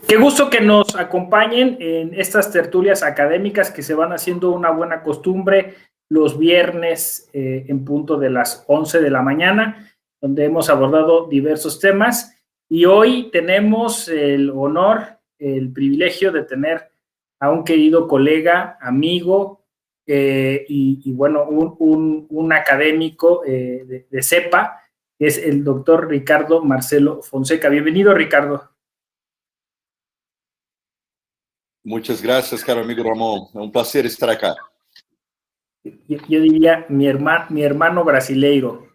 Qué gusto que nos acompañen en estas tertulias académicas que se van haciendo una buena costumbre los viernes en punto de las 11 de la mañana, donde hemos abordado diversos temas. Y hoy tenemos el honor, el privilegio de tener a un querido colega, amigo y bueno, un académico de CEPA, que es el doctor Ricardo Marcelo Fonseca. Bienvenido, Ricardo. Muchas gracias, caro amigo Ramón. Es un placer estar acá. Yo diría mi hermano brasileiro.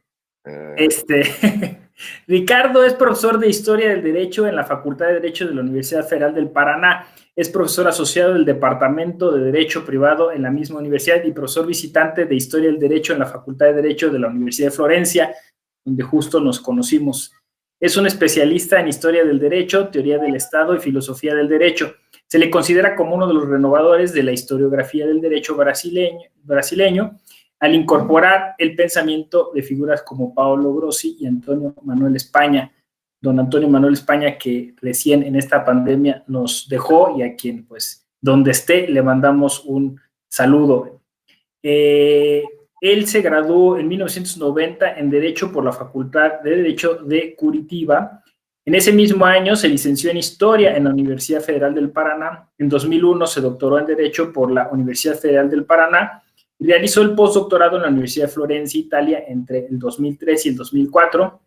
Ricardo es profesor de Historia del Derecho en la Facultad de Derecho de la Universidad Federal del Paraná. Es profesor asociado del Departamento de Derecho Privado en la misma universidad y profesor visitante de Historia del Derecho en la Facultad de Derecho de la Universidad de Florencia, donde justo nos conocimos. Es un especialista en Historia del Derecho, Teoría del Estado y Filosofía del Derecho. Se le considera como uno de los renovadores de la historiografía del derecho brasileño al incorporar el pensamiento de figuras como Paolo Grossi y Antonio Manuel España. Don Antonio Manuel España, que recién en esta pandemia nos dejó y a quien, pues, donde esté, le mandamos un saludo. Él se graduó en 1990 en Derecho por la Facultad de Derecho de Curitiba. En ese mismo año se licenció en Historia en la Universidad Federal del Paraná. En 2001 se doctoró en Derecho por la Universidad Federal del Paraná y realizó el postdoctorado en la Universidad de Florencia, Italia, entre el 2003 y el 2004,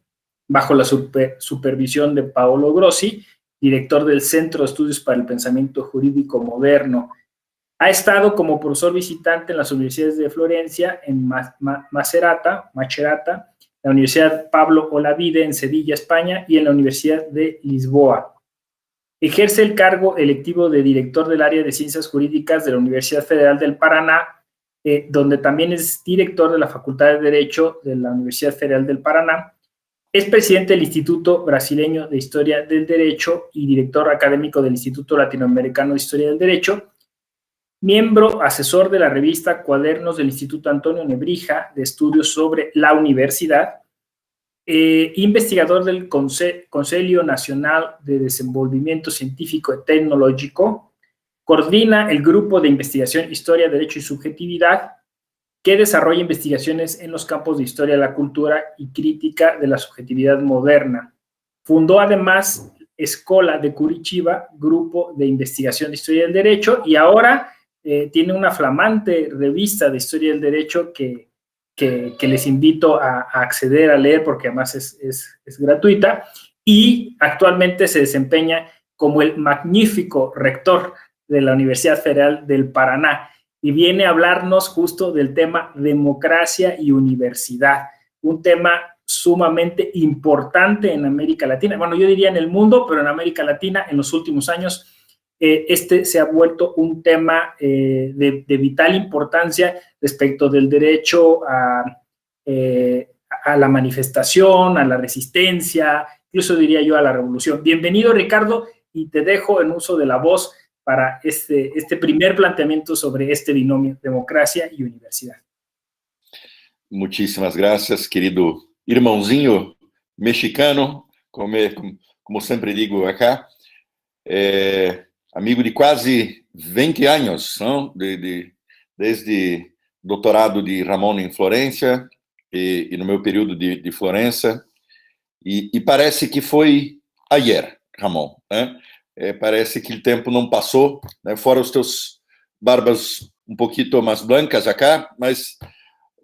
bajo la supervisión de Paolo Grossi, director del Centro de Estudios para el Pensamiento Jurídico Moderno. Ha estado como profesor visitante en las universidades de Florencia, en Macerata, la Universidad Pablo Olavide en Sevilla, España, y en la Universidad de Lisboa. Ejerce el cargo electivo de director del área de Ciencias Jurídicas de la Universidad Federal del Paraná, donde también es director de la Facultad de Derecho de la Universidad Federal del Paraná. Es presidente del Instituto Brasileño de Historia del Derecho y director académico del Instituto Latinoamericano de Historia del Derecho. Miembro asesor de la revista Cuadernos del Instituto Antonio Nebrija de Estudios sobre la Universidad, investigador del Conselho Nacional de Desenvolvimiento Científico y Tecnológico, coordina el grupo de investigación Historia, Derecho y Subjetividad, que desarrolla investigaciones en los campos de Historia de la Cultura y Crítica de la Subjetividad Moderna. Fundó además Escola de Curitiba, grupo de investigación de Historia del Derecho, y ahora tiene una flamante revista de Historia del Derecho que les invito a acceder a leer porque además es gratuita, y actualmente se desempeña como el magnífico rector de la Universidad Federal del Paraná y viene a hablarnos justo del tema democracia y universidad, un tema sumamente importante en América Latina, bueno, yo diría en el mundo, pero en América Latina en los últimos años este se ha vuelto un tema de vital importancia respecto del derecho a la manifestación, a la resistencia, incluso diría yo a la revolución. Bienvenido, Ricardo, y te dejo en uso de la voz para este primer planteamiento sobre este binomio democracia y universidad. Muchísimas gracias, querido irmãozinho mexicano, como sempre digo acá. Amigo de quase 20 anos, não? Desde doutorado de Ramon em Florença e no meu período de Florença. E parece que foi ayer, Ramon, né? Parece que o tempo não passou, né? Fora os teus barbas um pouquinho mais blancas acá, mas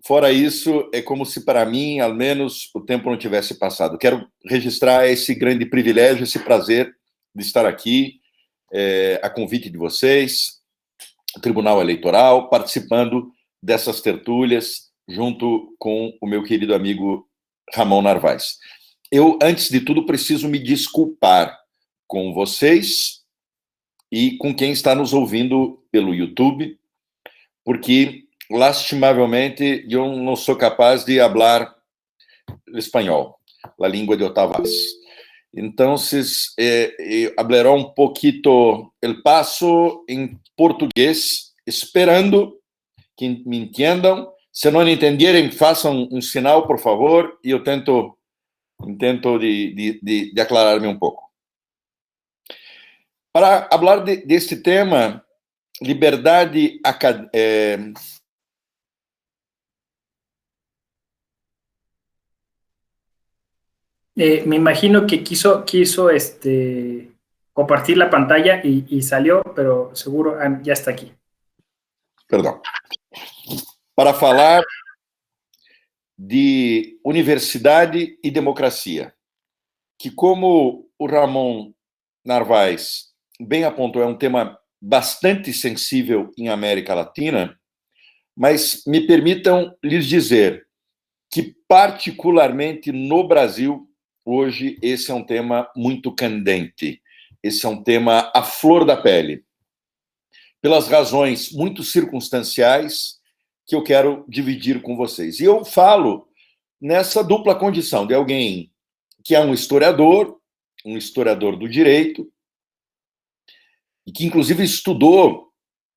fora isso, é como se para mim, ao menos, o tempo não tivesse passado. Quero registrar esse grande privilégio, esse prazer de estar aqui, a convite de vocês, o Tribunal Eleitoral, participando dessas tertúlias, junto com o meu querido amigo Ramon Narvaez. Eu, antes de tudo, preciso me desculpar com vocês e com quem está nos ouvindo pelo YouTube, porque, lastimavelmente, eu não sou capaz de falar espanhol, a língua de Otavaz. Entonces, hablaré un poquito el paso en portugués, esperando que me entiendan. Se no entenderem, façam un sinal, por favor, y yo intento de aclararme un poco. para falar deste tema, liberdade acadêmica. Me imagino que quiso compartir la pantalla y salió, pero seguro ya está aquí. Perdão. Para falar de universidade e democracia, que, como o Ramon Narvaez bem apontou, é um tema bastante sensível em América Latina, mas me permitam lhes dizer que, particularmente no Brasil, hoje esse é um tema muito candente, esse é um tema à flor da pele, pelas razões muito circunstanciais que eu quero dividir com vocês. E eu falo nessa dupla condição de alguém que é um historiador do direito, e que, inclusive, estudou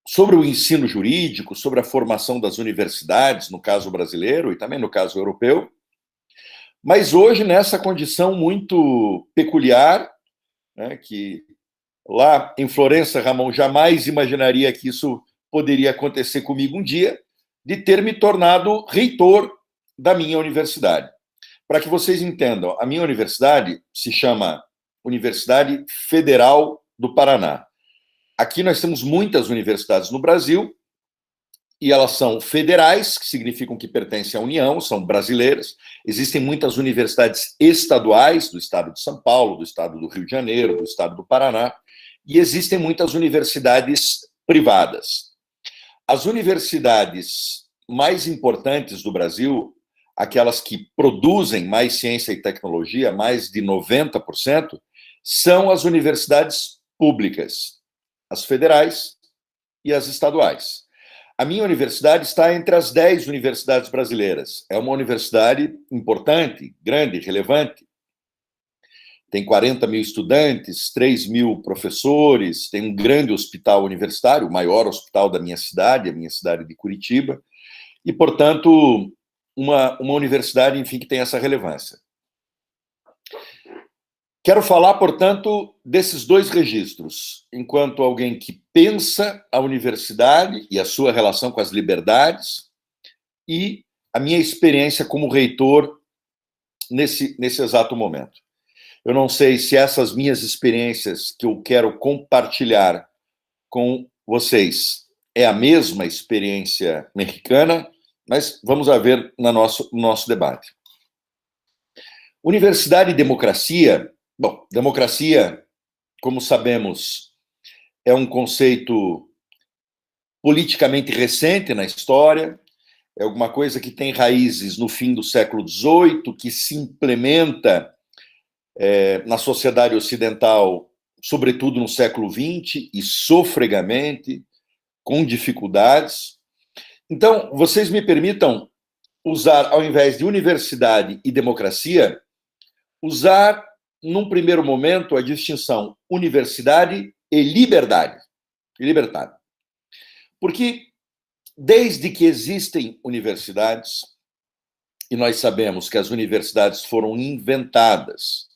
sobre o ensino jurídico, sobre a formação das universidades, no caso brasileiro e também no caso europeu, mas hoje nessa condição muito peculiar, né, que lá em Florença, Ramon, jamais imaginaria que isso poderia acontecer comigo um dia, de ter me tornado reitor da minha universidade. Para que vocês entendam, a minha universidade se chama Universidade Federal do Paraná. Aqui nós temos muitas universidades no Brasil, e elas são federais, que significam que pertencem à União, são brasileiras. Existem muitas universidades estaduais, do estado de São Paulo, do estado do Rio de Janeiro, do estado do Paraná, e existem muitas universidades privadas. As universidades mais importantes do Brasil, aquelas que produzem mais ciência e tecnologia, mais de 90%, são as universidades públicas, as federais e as estaduais. A minha universidade está entre as 10 universidades brasileiras. É uma universidade importante, grande, relevante. Tem 40 mil estudantes, 3 mil professores, tem um grande hospital universitário, o maior hospital da minha cidade, a minha cidade de Curitiba, e, portanto, uma universidade, enfim, que tem essa relevância. Quero falar, portanto, desses dois registros, enquanto alguém que pensa a universidade e a sua relação com as liberdades, e a minha experiência como reitor nesse exato momento. Eu não sei se essas minhas experiências que eu quero compartilhar com vocês é a mesma experiência mexicana, mas vamos ver no nosso debate. Universidade e democracia. Bom, democracia, como sabemos, é um conceito politicamente recente na história, é alguma coisa que tem raízes no fim do século XVIII, que se implementa na sociedade ocidental, sobretudo no século XX, e sofregamente, com dificuldades. Então, vocês me permitam usar, ao invés de universidade e democracia, usar, num primeiro momento, a distinção universidade e liberdade. Porque, desde que existem universidades, e nós sabemos que as universidades foram inventadas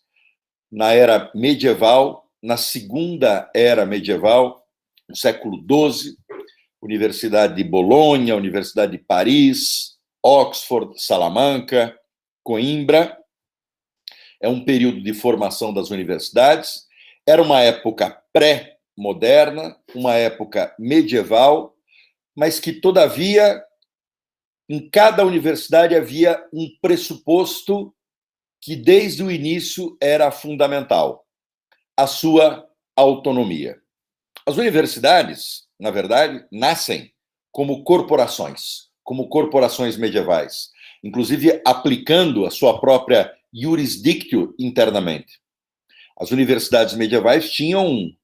na era medieval, na segunda era medieval, no século XII, Universidade de Bolonha, Universidade de Paris, Oxford, Salamanca, Coimbra. É um período de formação das universidades. Era uma época pré-moderna, uma época medieval, mas que, todavia, em cada universidade havia um pressuposto que, desde o início, era fundamental: a sua autonomia. As universidades, na verdade, nascem como corporações medievais, inclusive aplicando a sua própria jurisdictio internamente. As universidades medievais tinham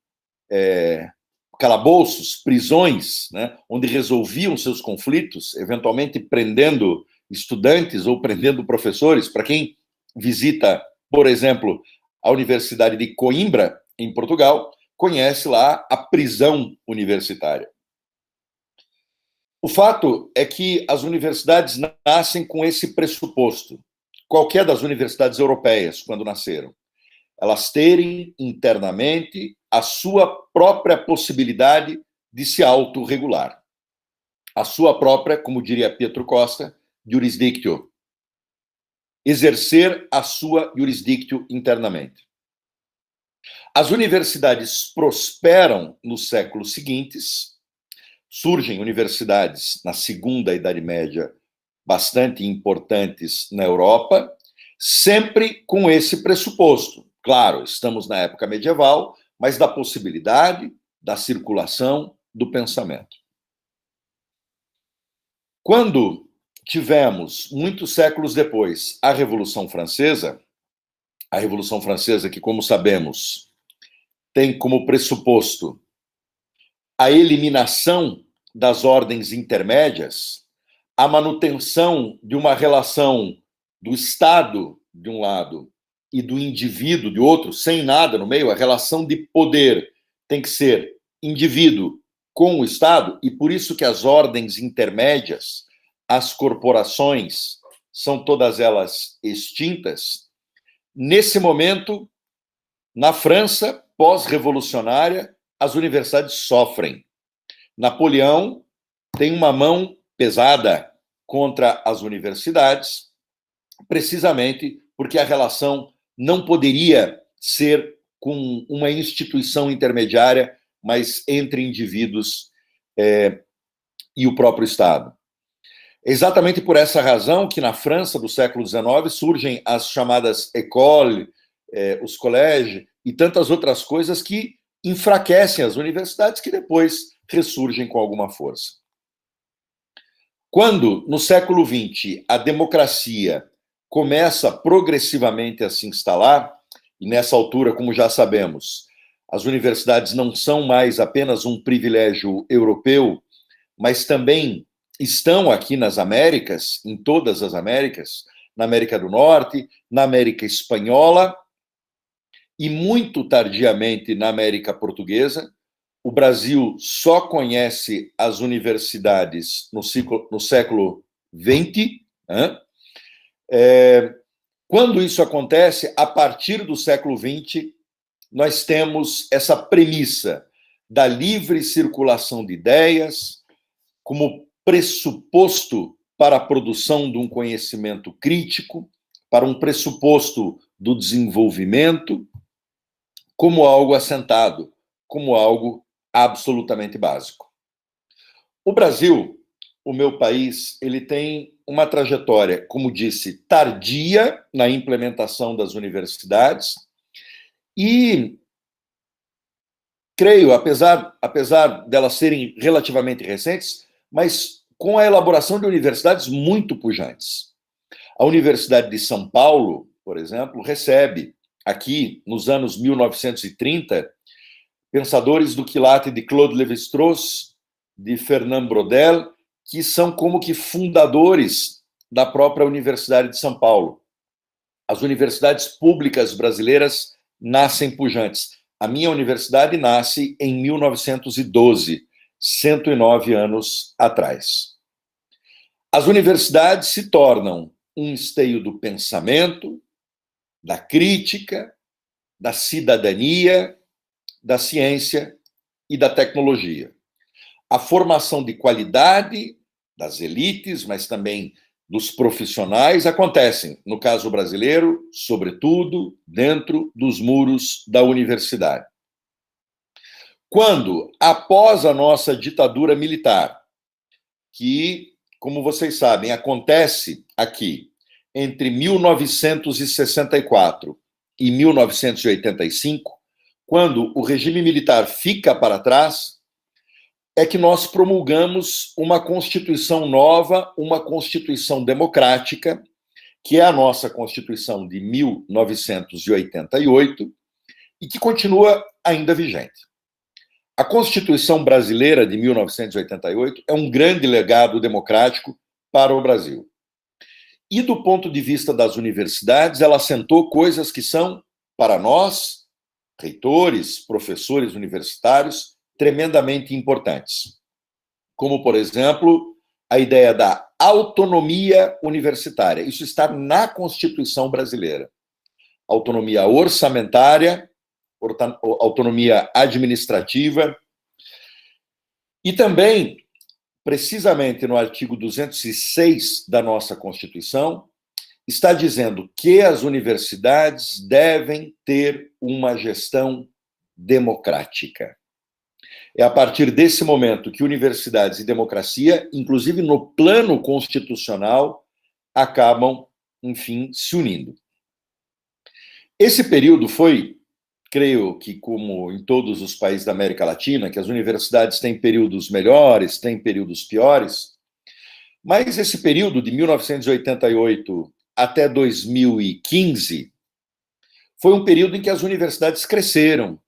calabouços, prisões, né, onde resolviam seus conflitos, eventualmente prendendo estudantes ou prendendo professores. Para quem visita, por exemplo, a Universidade de Coimbra, em Portugal, conhece lá a prisão universitária. O fato é que as universidades nascem com esse pressuposto. Qualquer das universidades europeias, quando nasceram. elas terem internamente a sua própria possibilidade de se autorregular. A sua própria, como diria Pietro Costa, jurisdictio. Exercer a sua jurisdictio internamente. As universidades prosperam nos séculos seguintes, surgem universidades na Segunda Idade Média bastante importantes na Europa, sempre com esse pressuposto. Claro, estamos na época medieval, mas da possibilidade da circulação do pensamento. Quando tivemos, muitos séculos depois, a Revolução Francesa que, como sabemos, tem como pressuposto a eliminação das ordens intermédias, a manutenção de uma relação do Estado, de um lado, e do indivíduo, de outro, sem nada no meio. A relação de poder tem que ser indivíduo com o Estado, e por isso que as ordens intermédias, as corporações, são todas elas extintas. Nesse momento, na França pós-revolucionária, as universidades sofrem. Napoleão tem uma mão pesada contra as universidades, precisamente porque a relação não poderia ser com uma instituição intermediária, mas entre indivíduos e o próprio Estado. Exatamente por essa razão que na França do século XIX surgem as chamadas écoles, os colégios e tantas outras coisas que enfraquecem as universidades, que depois ressurgem com alguma força. Quando, no século XX, a democracia começa progressivamente a se instalar, e nessa altura, como já sabemos, as universidades não são mais apenas um privilégio europeu, mas também estão aqui nas Américas, em todas as Américas, na América do Norte, na América Espanhola e, muito tardiamente, na América Portuguesa. O Brasil só conhece as universidades no século XX. Quando isso acontece, a partir do século XX, nós temos essa premissa da livre circulação de ideias como pressuposto para a produção de um conhecimento crítico, para um pressuposto do desenvolvimento, como algo assentado, como algo absolutamente básico. O Brasil, o meu país, ele tem uma trajetória, como disse, tardia na implementação das universidades e, creio, apesar delas serem relativamente recentes, mas com a elaboração de universidades muito pujantes. A Universidade de São Paulo, por exemplo, recebe aqui, nos anos 1930, pensadores do quilate de Claude Lévi-Strauss, de Fernand Braudel, que são como que fundadores da própria Universidade de São Paulo. As universidades públicas brasileiras nascem pujantes. A minha universidade nasce em 1912, 109 anos atrás. As universidades se tornam um esteio do pensamento, da crítica, da cidadania, da ciência e da tecnologia. A formação de qualidade das elites, mas também dos profissionais, acontecem, no caso brasileiro, sobretudo dentro dos muros da universidade. Quando, após a nossa ditadura militar, que, como vocês sabem, acontece aqui entre 1964 e 1985, quando o regime militar fica para trás, é que nós promulgamos uma Constituição nova, uma Constituição democrática, que é a nossa Constituição de 1988 e que continua ainda vigente. A Constituição brasileira de 1988 é um grande legado democrático para o Brasil. E do ponto de vista das universidades, ela assentou coisas que são, para nós, reitores, professores universitários, tremendamente importantes. Como, por exemplo, a ideia da autonomia universitária. Isso está na Constituição brasileira. autonomia orçamentária, autonomia administrativa, e também, precisamente no artigo 206 da nossa Constituição, está dizendo que as universidades devem ter uma gestão democrática. É a partir desse momento que universidades e democracia, inclusive no plano constitucional, acabam, enfim, se unindo. Esse período foi, creio que como em todos os países da América Latina, que as universidades têm períodos melhores, têm períodos piores, mas esse período de 1988 até 2015 foi um período em que as universidades cresceram,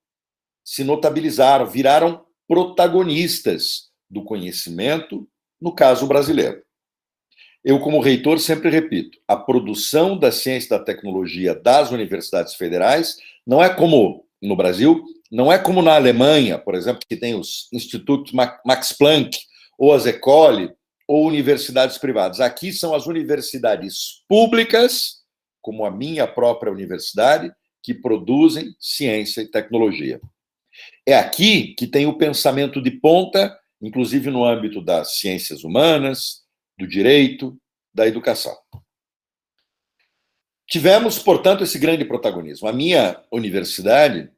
se notabilizaram, viraram protagonistas do conhecimento, no caso brasileiro. Eu, como reitor, sempre repito, a produção da ciência e da tecnologia das universidades federais não é como no Brasil, não é como na Alemanha, por exemplo, que tem os institutos Max Planck, ou as École, ou universidades privadas. Aqui são as universidades públicas, como a minha própria universidade, que produzem ciência e tecnologia. É aqui que tem o pensamento de ponta, inclusive no âmbito das ciências humanas, do direito, da educação. Tivemos, portanto, esse grande protagonismo. A minha universidade,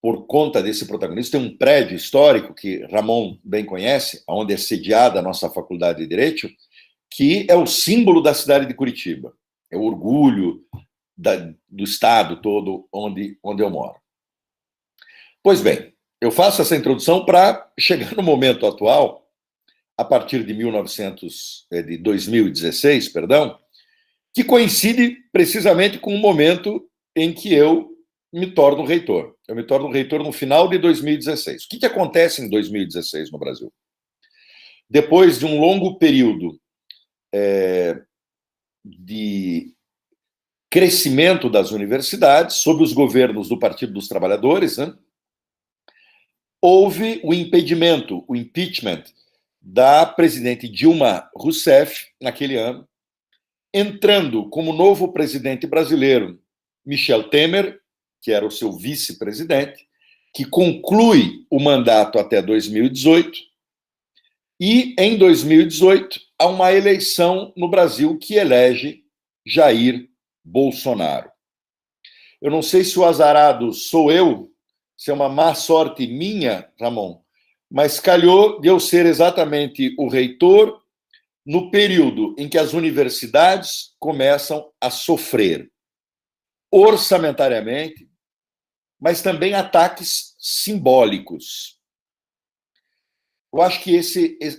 por conta desse protagonismo, tem um prédio histórico que Ramon bem conhece, onde é sediada a nossa Faculdade de Direito, que é o símbolo da cidade de Curitiba. É o orgulho do estado todo onde eu moro. Pois bem, eu faço essa introdução para chegar no momento atual, a partir de 2016, perdão, que coincide precisamente com o momento em que eu me torno reitor. Eu me torno reitor no final de 2016. O que acontece em 2016 no Brasil? Depois de um longo período de crescimento das universidades, sob os governos do Partido dos Trabalhadores, né, houve o impedimento, o impeachment da presidente Dilma Rousseff, naquele ano, entrando como novo presidente brasileiro Michel Temer, que era o seu vice-presidente, que conclui o mandato até 2018, e em 2018 há uma eleição no Brasil que elege Jair Bolsonaro. Eu não sei se o azarado sou eu, se é uma má sorte minha, Ramon, mas calhou de eu ser exatamente o reitor no período em que as universidades começam a sofrer orçamentariamente, mas também ataques simbólicos. Eu acho que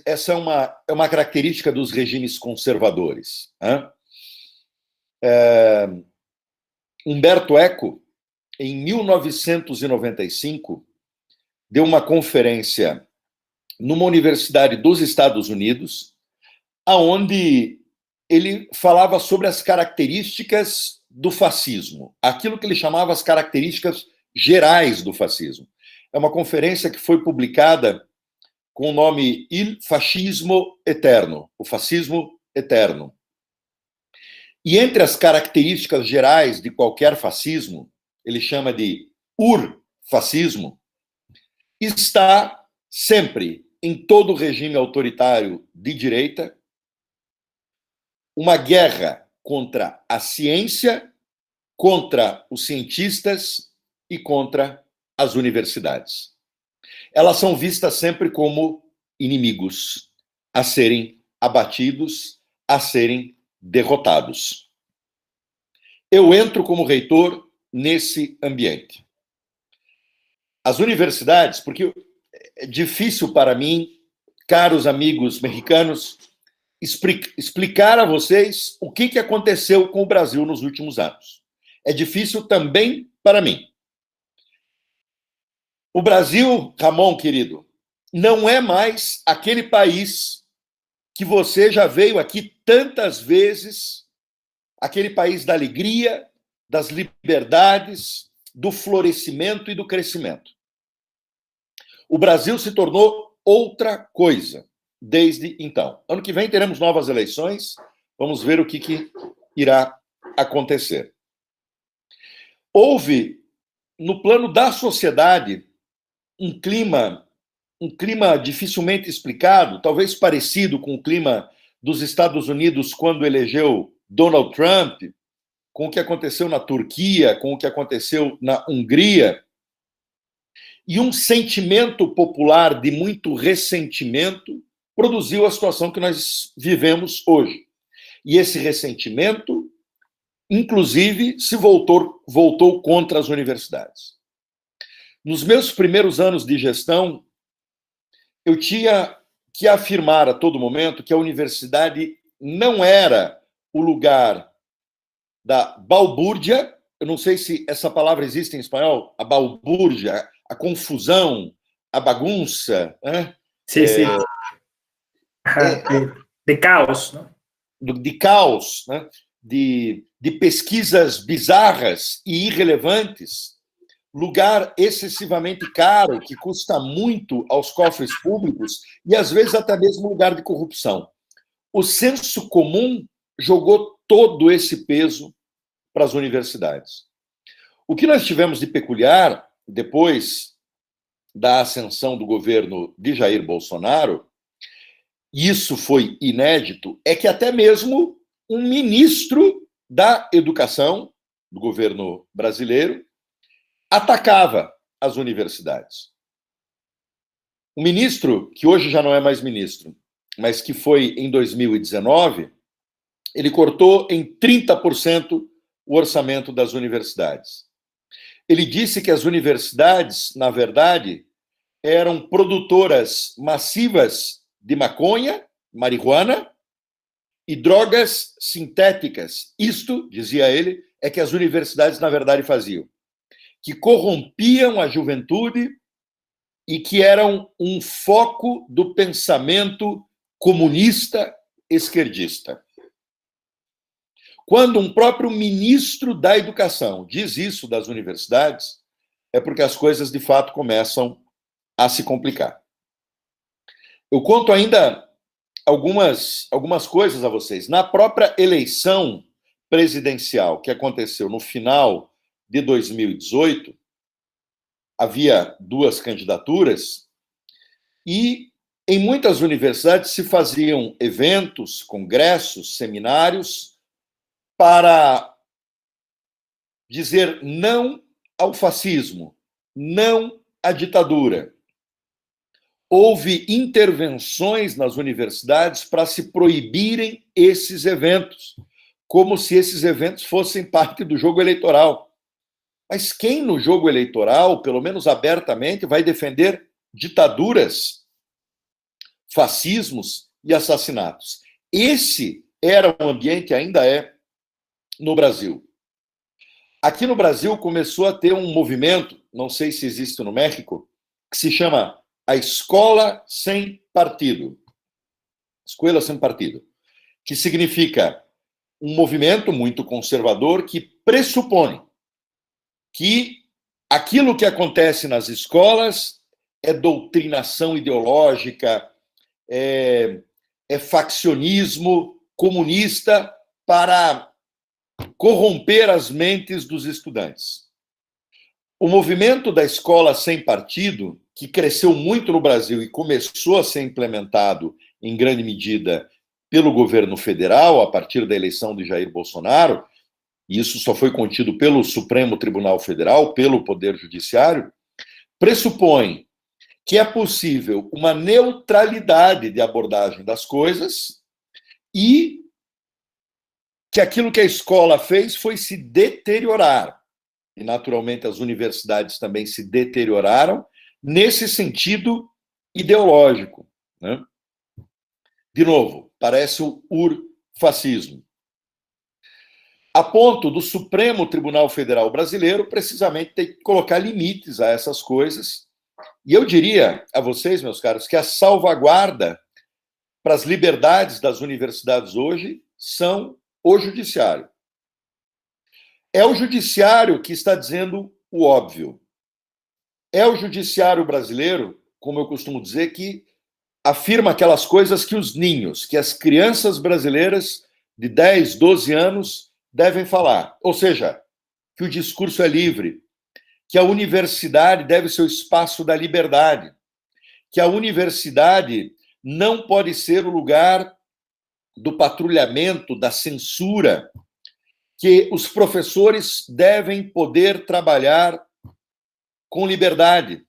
essa é uma característica dos regimes conservadores. Humberto Eco, em 1995, deu uma conferência numa universidade dos Estados Unidos, aonde ele falava sobre as características do fascismo, aquilo que ele chamava as características gerais do fascismo. É uma conferência que foi publicada com o nome Il Fascismo Eterno, o fascismo eterno. E entre as características gerais de qualquer fascismo, ele chama de urfascismo, está sempre, em todo regime autoritário de direita, uma guerra contra a ciência, contra os cientistas e contra as universidades. Elas são vistas sempre como inimigos, a serem abatidos, a serem derrotados. Eu entro como reitor nesse ambiente. As universidades, porque é difícil para mim, caros amigos mexicanos, explicar a vocês o que aconteceu com o Brasil nos últimos anos. É difícil também para mim. O Brasil, Ramon, querido, não é mais aquele país que você já veio aqui tantas vezes, aquele país da alegria, das liberdades, do florescimento e do crescimento. O Brasil se tornou outra coisa desde então. Ano que vem teremos novas eleições, vamos ver o que irá acontecer. houve, no plano da sociedade, um clima dificilmente explicado, talvez parecido com o clima dos Estados Unidos quando elegeu Donald Trump, com o que aconteceu na Turquia, com o que aconteceu na Hungria, e um sentimento popular de muito ressentimento produziu a situação que nós vivemos hoje. E esse ressentimento, inclusive, se voltou contra as universidades. Nos meus primeiros anos de gestão, eu tinha que afirmar a todo momento que a universidade não era o lugar da balbúrdia, eu não sei se essa palavra existe em espanhol, a balbúrdia, a confusão, a bagunça, né? Sí, sí. De caos, né? De caos, né? De pesquisas bizarras e irrelevantes, lugar excessivamente caro, que custa muito aos cofres públicos, e às vezes até mesmo lugar de corrupção. O senso comum jogou todo esse peso para as universidades. O que nós tivemos de peculiar, depois da ascensão do governo de Jair Bolsonaro, e isso foi inédito, é que até mesmo um ministro da Educação do governo brasileiro atacava as universidades. O ministro, que hoje já não é mais ministro, mas que foi em 2019, ele cortou em 30% o orçamento das universidades. Ele disse que as universidades, na verdade, eram produtoras massivas de maconha, marihuana e drogas sintéticas. Isto, dizia ele, é que as universidades, na verdade, faziam. Que corrompiam a juventude e que eram um foco do pensamento comunista esquerdista. Quando um próprio ministro da Educação diz isso das universidades, é porque as coisas, de fato, começam a se complicar. Eu conto ainda algumas coisas a vocês. Na própria eleição presidencial que aconteceu no final de 2018, havia 2 candidaturas e em muitas universidades se faziam eventos, congressos, seminários para dizer não ao fascismo, não à ditadura. Houve intervenções nas universidades para se proibirem esses eventos, como se esses eventos fossem parte do jogo eleitoral. Mas quem no jogo eleitoral, pelo menos abertamente, vai defender ditaduras, fascismos e assassinatos? Esse era o ambiente, ainda é, no Brasil. Aqui no Brasil começou a ter um movimento, não sei se existe no México, que se chama a Escola Sem Partido. Escola Sem Partido. Que significa um movimento muito conservador que pressupõe que aquilo que acontece nas escolas é doutrinação ideológica, é faccionismo comunista para corromper as mentes dos estudantes. O movimento da escola sem partido, que cresceu muito no Brasil e começou a ser implementado em grande medida pelo governo federal, a partir da eleição de Jair Bolsonaro, e isso só foi contido pelo Supremo Tribunal Federal, pelo Poder Judiciário, pressupõe que é possível uma neutralidade de abordagem das coisas e que aquilo que a escola fez foi se deteriorar. E, naturalmente, as universidades também se deterioraram nesse sentido ideológico, né? De novo, parece o urfascismo. A ponto do Supremo Tribunal Federal Brasileiro, precisamente, ter que colocar limites a essas coisas. E eu diria a vocês, meus caros, que a salvaguarda para as liberdades das universidades hoje são o judiciário. É o judiciário que está dizendo o óbvio. É o judiciário brasileiro, como eu costumo dizer, que afirma aquelas coisas que os ninhos, que as crianças brasileiras de 10, 12 anos devem falar. Ou seja, que o discurso é livre, que a universidade deve ser o espaço da liberdade, que a universidade não pode ser o lugar do patrulhamento, da censura, que os professores devem poder trabalhar com liberdade,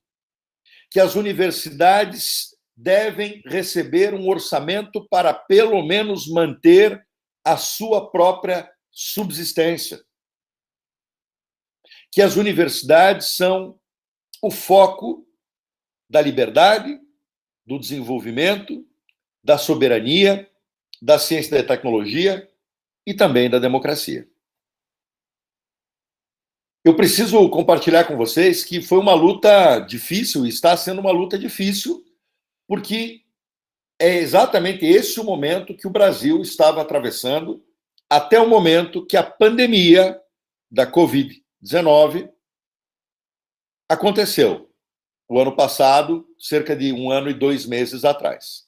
que as universidades devem receber um orçamento para, pelo menos, manter a sua própria subsistência, que as universidades são o foco da liberdade, do desenvolvimento, da soberania, da ciência e da tecnologia e também da democracia. Eu preciso compartilhar com vocês que foi uma luta difícil, e está sendo uma luta difícil, porque é exatamente esse o momento que o Brasil estava atravessando até o momento que a pandemia da Covid-19 aconteceu, o ano passado, cerca de 1 ano e 2 meses atrás.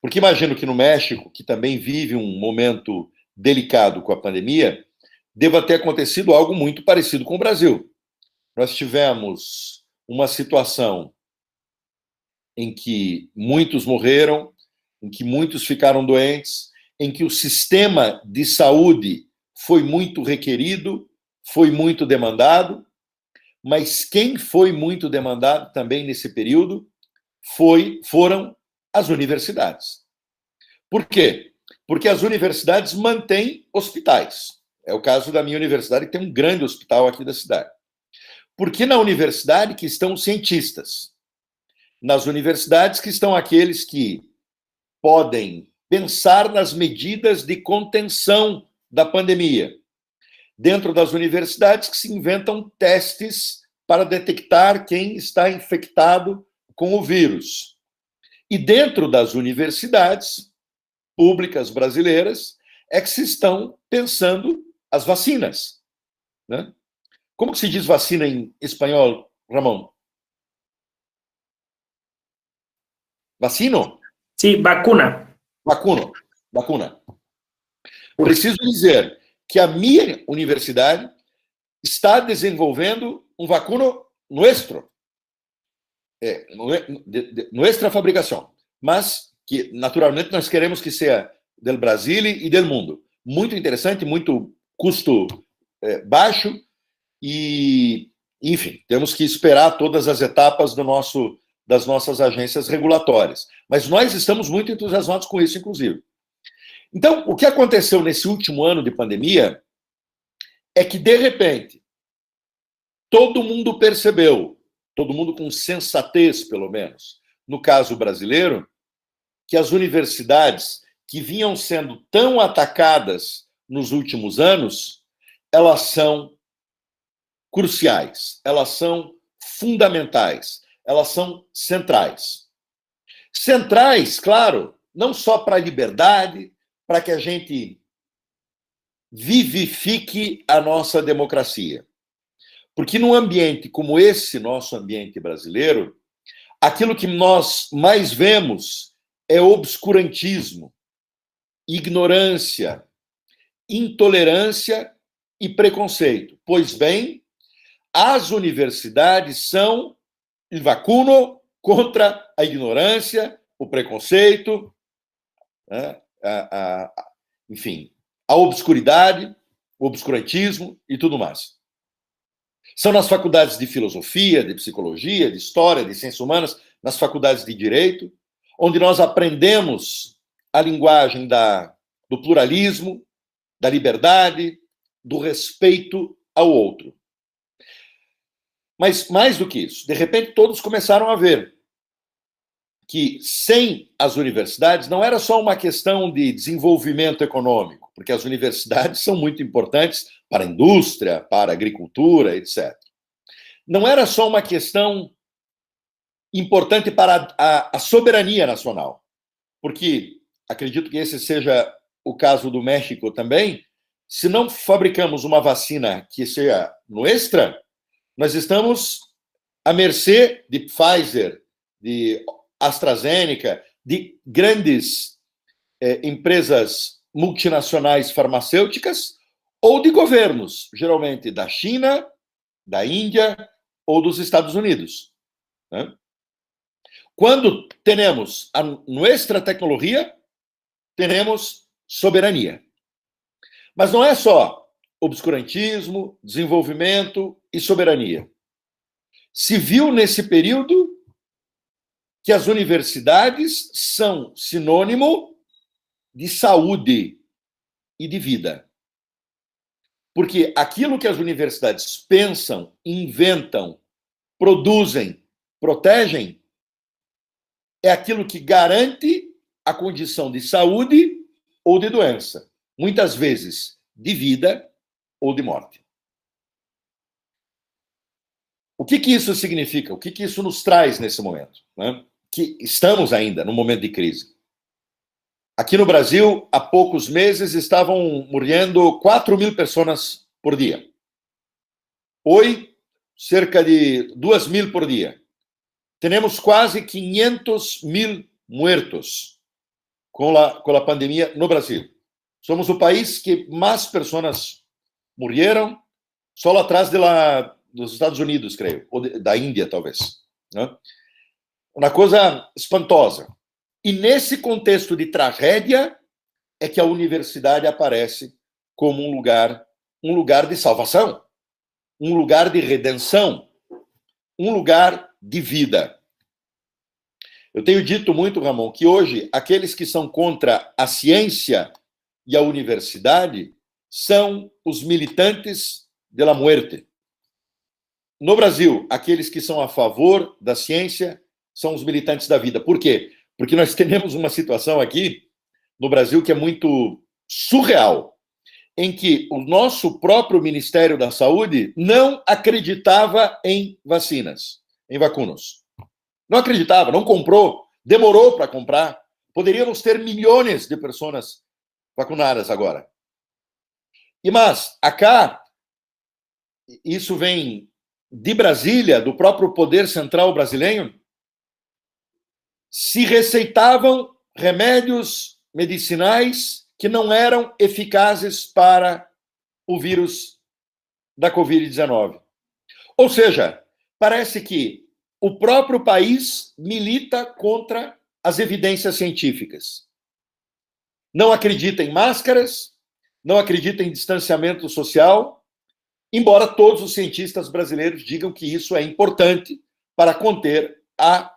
Porque imagino que no México, que também vive um momento delicado com a pandemia, deva ter acontecido algo muito parecido com o Brasil. Nós tivemos uma situação em que muitos morreram, em que muitos ficaram doentes, em que o sistema de saúde foi muito requerido, foi muito demandado, mas quem foi muito demandado também nesse período foram as universidades. Por quê? Porque as universidades mantêm hospitais. É o caso da minha universidade, que tem um grande hospital aqui da cidade. Porque na universidade que estão os cientistas. Nas universidades que estão aqueles que podem pensar nas medidas de contenção da pandemia. Dentro das universidades que se inventam testes para detectar quem está infectado com o vírus. E dentro das universidades públicas brasileiras é que se estão pensando as vacinas, né? Como que se diz vacina em espanhol, Ramon? Vacino? Sim, vacuna. Vacuna. Preciso dizer que a minha universidade está desenvolvendo um vacuno nuestro, nuestra fabricação, mas que naturalmente nós queremos que seja do Brasil e do mundo. Muito interessante, muito custo baixo e, enfim, temos que esperar todas as etapas das nossas agências regulatórias. Mas nós estamos muito entusiasmados com isso, inclusive. Então, o que aconteceu nesse último ano de pandemia é que, de repente, todo mundo percebeu, todo mundo com sensatez, pelo menos, no caso brasileiro, que as universidades que vinham sendo tão atacadas nos últimos anos, elas são cruciais, elas são fundamentais, elas são centrais. Centrais, claro, não só para a liberdade, para que a gente vivifique a nossa democracia. Porque num ambiente como esse nosso ambiente brasileiro, aquilo que nós mais vemos é obscurantismo, ignorância, intolerância e preconceito. Pois bem, as universidades são o vacuno contra a ignorância, o preconceito, né? Enfim, a obscuridade, o obscurantismo e tudo mais. São nas faculdades de filosofia, de psicologia, de história, de ciências humanas, nas faculdades de direito, onde nós aprendemos a linguagem do pluralismo, da liberdade, do respeito ao outro. Mas, mais do que isso, de repente todos começaram a ver que sem as universidades não era só uma questão de desenvolvimento econômico, porque as universidades são muito importantes para a indústria, para a agricultura, etc. Não era só uma questão importante para a soberania nacional, porque acredito que esse seja o caso do México também. Se não fabricamos uma vacina que seja nuestra, nós estamos à mercê de Pfizer, de AstraZeneca, de grandes empresas multinacionais farmacêuticas ou de governos, geralmente da China, da Índia ou dos Estados Unidos. Né? Quando temos a nossa tecnologia, temos soberania. Mas não é só obscurantismo, desenvolvimento e soberania. Se viu nesse período que as universidades são sinônimo de saúde e de vida. Porque aquilo que as universidades pensam, inventam, produzem, protegem, é aquilo que garante a condição de saúde ou de doença. Muitas vezes de vida ou de morte. O que isso significa? O que isso nos traz nesse momento? Né? Que estamos ainda num momento de crise. Aqui no Brasil, há poucos meses, estavam morrendo 4.000 pessoas por dia. Hoje, cerca de 2.000 por dia. Temos quase 500.000 mortos com a pandemia no Brasil. Somos o país que mais pessoas morreram, só atrás dos Estados Unidos, creio, ou da Índia, talvez. Né? Uma coisa espantosa. E nesse contexto de tragédia é que a universidade aparece como um lugar de salvação, um lugar de redenção, um lugar de vida. Eu tenho dito muito, Ramon, que hoje aqueles que são contra a ciência e a universidade são os militantes de la muerte. No Brasil, aqueles que são a favor da ciência são os militantes da vida. Por quê? Porque nós temos uma situação aqui no Brasil que é muito surreal, em que o nosso próprio Ministério da Saúde não acreditava em vacinas, em vacunas. Não acreditava, não comprou, demorou para comprar. Poderíamos ter milhões de pessoas vacunadas agora. Mas, acá, isso vem de Brasília, do próprio poder central brasileiro, se receitavam remédios medicinais que não eram eficazes para o vírus da Covid-19. Ou seja, parece que o próprio país milita contra as evidências científicas. Não acredita em máscaras, não acredita em distanciamento social, embora todos os cientistas brasileiros digam que isso é importante para conter a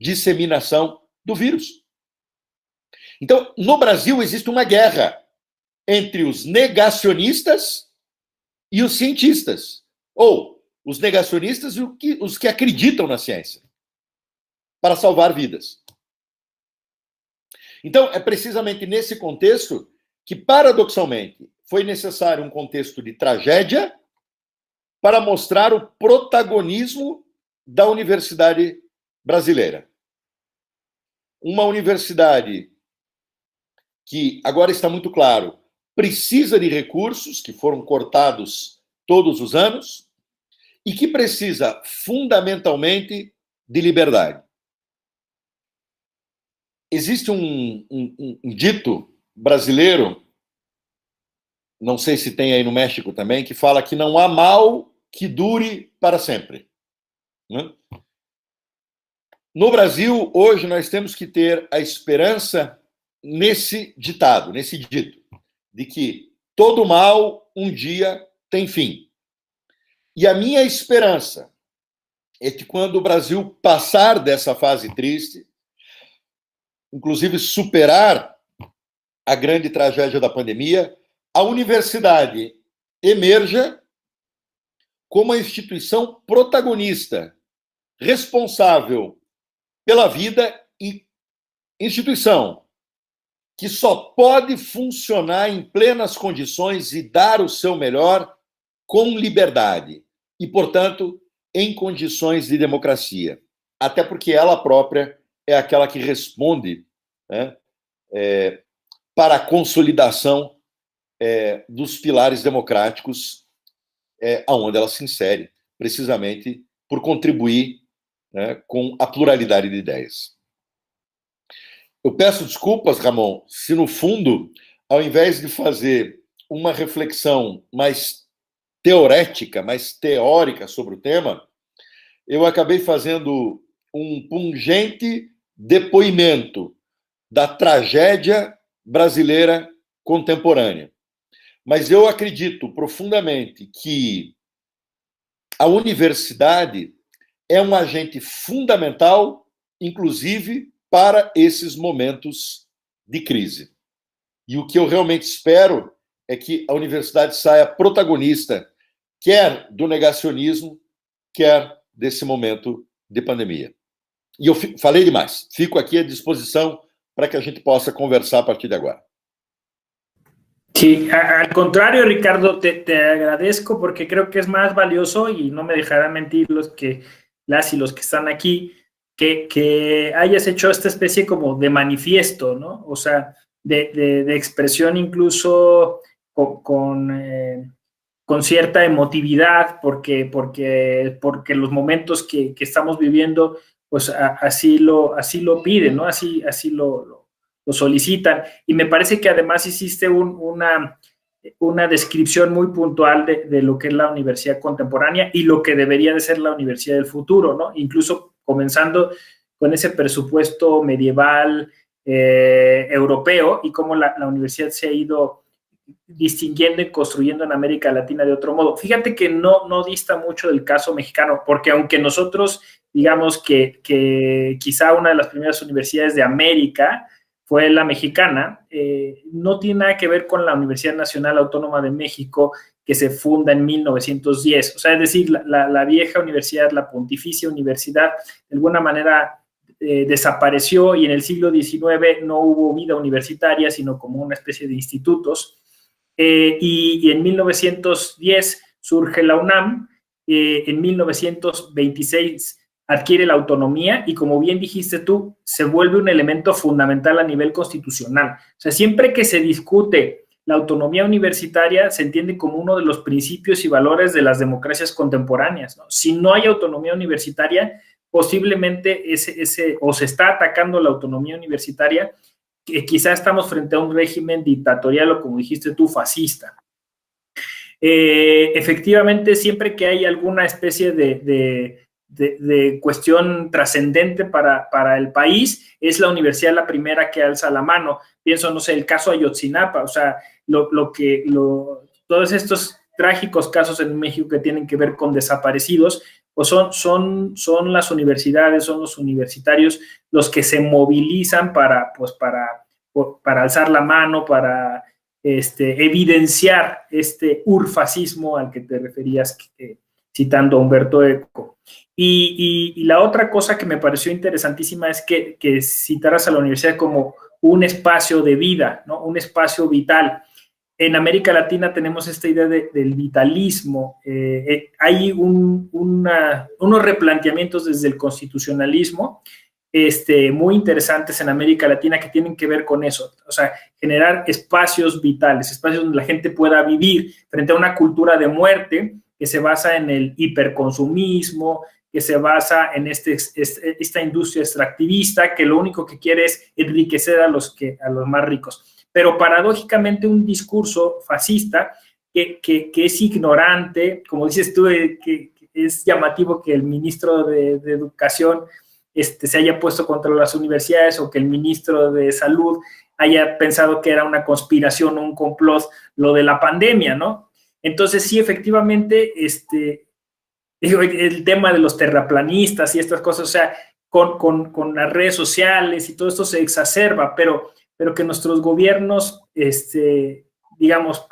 disseminação do vírus. Então, no Brasil existe uma guerra entre os negacionistas e os cientistas, ou os negacionistas e os que acreditam na ciência, para salvar vidas. Então, é precisamente nesse contexto que, paradoxalmente, foi necessário um contexto de tragédia para mostrar o protagonismo da universidade brasileira. Uma universidade que, agora está muito claro, precisa de recursos que foram cortados todos os anos e que precisa, fundamentalmente, de liberdade. Existe um dito brasileiro, não sei se tem aí no México também, que fala que não há mal que dure para sempre. Né? No Brasil, hoje, nós temos que ter a esperança nesse ditado, nesse dito, de que todo mal um dia tem fim. E a minha esperança é que quando o Brasil passar dessa fase triste, inclusive superar a grande tragédia da pandemia, a universidade emerja como a instituição protagonista, responsável pela vida e instituição que só pode funcionar em plenas condições e dar o seu melhor com liberdade e, portanto, em condições de democracia. Até porque ela própria é aquela que responde, né, para a consolidação dos pilares democráticos aonde ela se insere, precisamente por contribuir, né, com a pluralidade de ideias. Eu peço desculpas, Ramon, se no fundo, ao invés de fazer uma reflexão mais teorética, mais teórica sobre o tema, eu acabei fazendo um pungente depoimento da tragédia brasileira contemporânea. Mas eu acredito profundamente que a universidade é um agente fundamental, inclusive, para esses momentos de crise. E o que eu realmente espero é que a universidade saia protagonista, quer do negacionismo, quer desse momento de pandemia. E eu falei demais. Fico aqui à disposição para que a gente possa conversar a partir de agora. Sí, al contrario, Ricardo, te agradezco porque creo que es más valioso y no me dejarán mentir las y los que están aquí, que hayas hecho esta especie como de manifiesto, ¿no? O sea, de expresión incluso con cierta emotividad, porque los momentos que estamos viviendo, pues así lo piden, ¿no? Así lo solicitan. Y me parece que además hiciste una descripción muy puntual de lo que es la universidad contemporánea y lo que debería de ser la universidad del futuro, ¿no? Incluso comenzando con ese presupuesto medieval europeo y cómo la universidad se ha ido distinguiendo y construyendo en América Latina de otro modo. Fíjate que no dista mucho del caso mexicano, porque aunque nosotros digamos que quizá una de las primeras universidades de América fue la mexicana, no tiene nada que ver con la Universidad Nacional Autónoma de México, que se funda en 1910. O sea, es decir, la vieja universidad, la Pontificia Universidad, de alguna manera desapareció y en el siglo XIX no hubo vida universitaria, sino como una especie de institutos. Y en 1910 surge la UNAM, en 1926 adquiere la autonomía y, como bien dijiste tú, se vuelve un elemento fundamental a nivel constitucional. O sea, siempre que se discute la autonomía universitaria, se entiende como uno de los principios y valores de las democracias contemporáneas, ¿no? Si no hay autonomía universitaria, posiblemente o se está atacando la autonomía universitaria, que quizá estamos frente a un régimen dictatorial o, como dijiste tú, fascista. Efectivamente, siempre que hay alguna especie de cuestión trascendente para el país, es la universidad la primera que alza la mano. Pienso, no sé, el caso Ayotzinapa, o sea, todos estos trágicos casos en México que tienen que ver con desaparecidos, pues son las universidades, son los universitarios los que se movilizan para alzar la mano, para evidenciar este urfascismo al que te referías, citando a Humberto Eco. Y la otra cosa que me pareció interesantísima es que citaras a la universidad como un espacio de vida, ¿no? Un espacio vital. En América Latina tenemos esta idea del vitalismo. Hay unos replanteamientos desde el constitucionalismo muy interesantes en América Latina que tienen que ver con eso. O sea, generar espacios vitales, espacios donde la gente pueda vivir frente a una cultura de muerte que se basa en el hiperconsumismo, que se basa en esta industria extractivista que lo único que quiere es enriquecer a los más ricos. Pero paradójicamente un discurso fascista que es ignorante, como dices tú, que es llamativo que el ministro de Educación se haya puesto contra las universidades, o que el ministro de Salud haya pensado que era una conspiración o un complot lo de la pandemia, ¿no? Entonces sí, efectivamente, el tema de los terraplanistas y estas cosas, o sea, con las redes sociales y todo esto se exacerba, pero que nuestros gobiernos, digamos,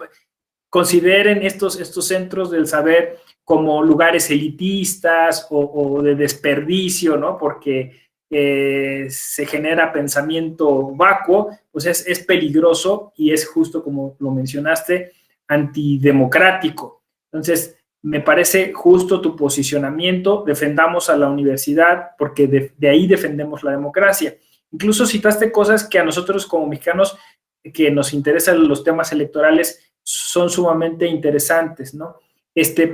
consideren estos centros del saber como lugares elitistas o de desperdicio, ¿no? Porque se genera pensamiento vacuo, pues es peligroso y es, justo como lo mencionaste, antidemocrático. Entonces, me parece justo tu posicionamiento. Defendamos a la universidad porque de ahí defendemos la democracia. Incluso citaste cosas que a nosotros como mexicanos que nos interesan los temas electorales son sumamente interesantes, ¿no?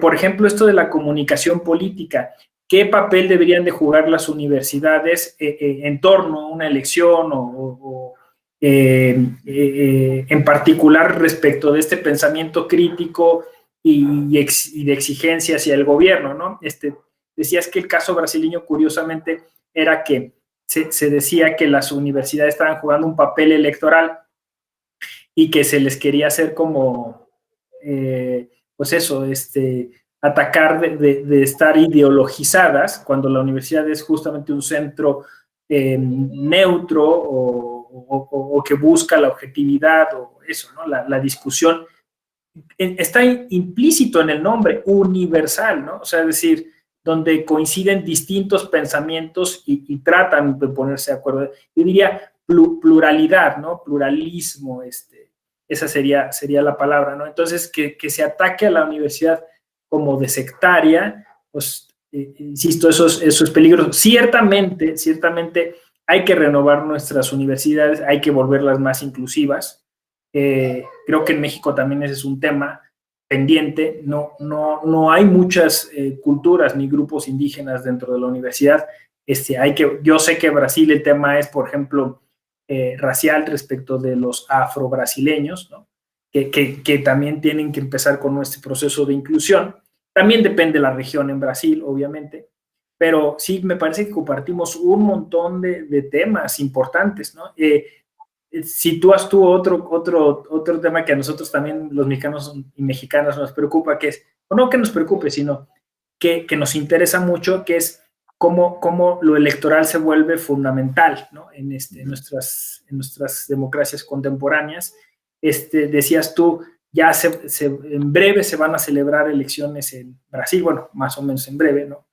Por ejemplo, esto de la comunicación política. ¿Qué papel deberían de jugar las universidades en torno a una elección o en particular respecto de este pensamiento crítico y de exigencia hacia el gobierno, ¿no? Decías que el caso brasileño, curiosamente, era que se decía que las universidades estaban jugando un papel electoral y que se les quería hacer como, pues eso, atacar de estar ideologizadas, cuando la universidad es justamente un centro neutro o que busca la objetividad o eso, ¿no? La discusión está implícito en el nombre, universal, ¿no? O sea, es decir, donde coinciden distintos pensamientos y tratan de ponerse de acuerdo. Yo diría pluralidad, ¿no? Pluralismo, esa sería la palabra, ¿no? Entonces, que se ataque a la universidad como de sectaria, pues, insisto, eso es peligroso. Ciertamente hay que renovar nuestras universidades, hay que volverlas más inclusivas. Creo que en México también ese es un tema pendiente. No hay muchas culturas ni grupos indígenas dentro de la universidad. Yo sé que en Brasil el tema es, por ejemplo, racial respecto de los afrobrasileños, ¿no? que también tienen que empezar con este proceso de inclusión. También depende de la región en Brasil, obviamente, pero sí me parece que compartimos un montón de temas importantes, ¿no? Sitúas tú otro tema que a nosotros también, los mexicanos y mexicanas, nos preocupa, que es, o no que nos preocupe, sino que nos interesa mucho, que es cómo lo electoral se vuelve fundamental, ¿no? en nuestras democracias contemporáneas. Decías tú, ya en breve se van a celebrar elecciones en Brasil, bueno, más o menos en breve, ¿no?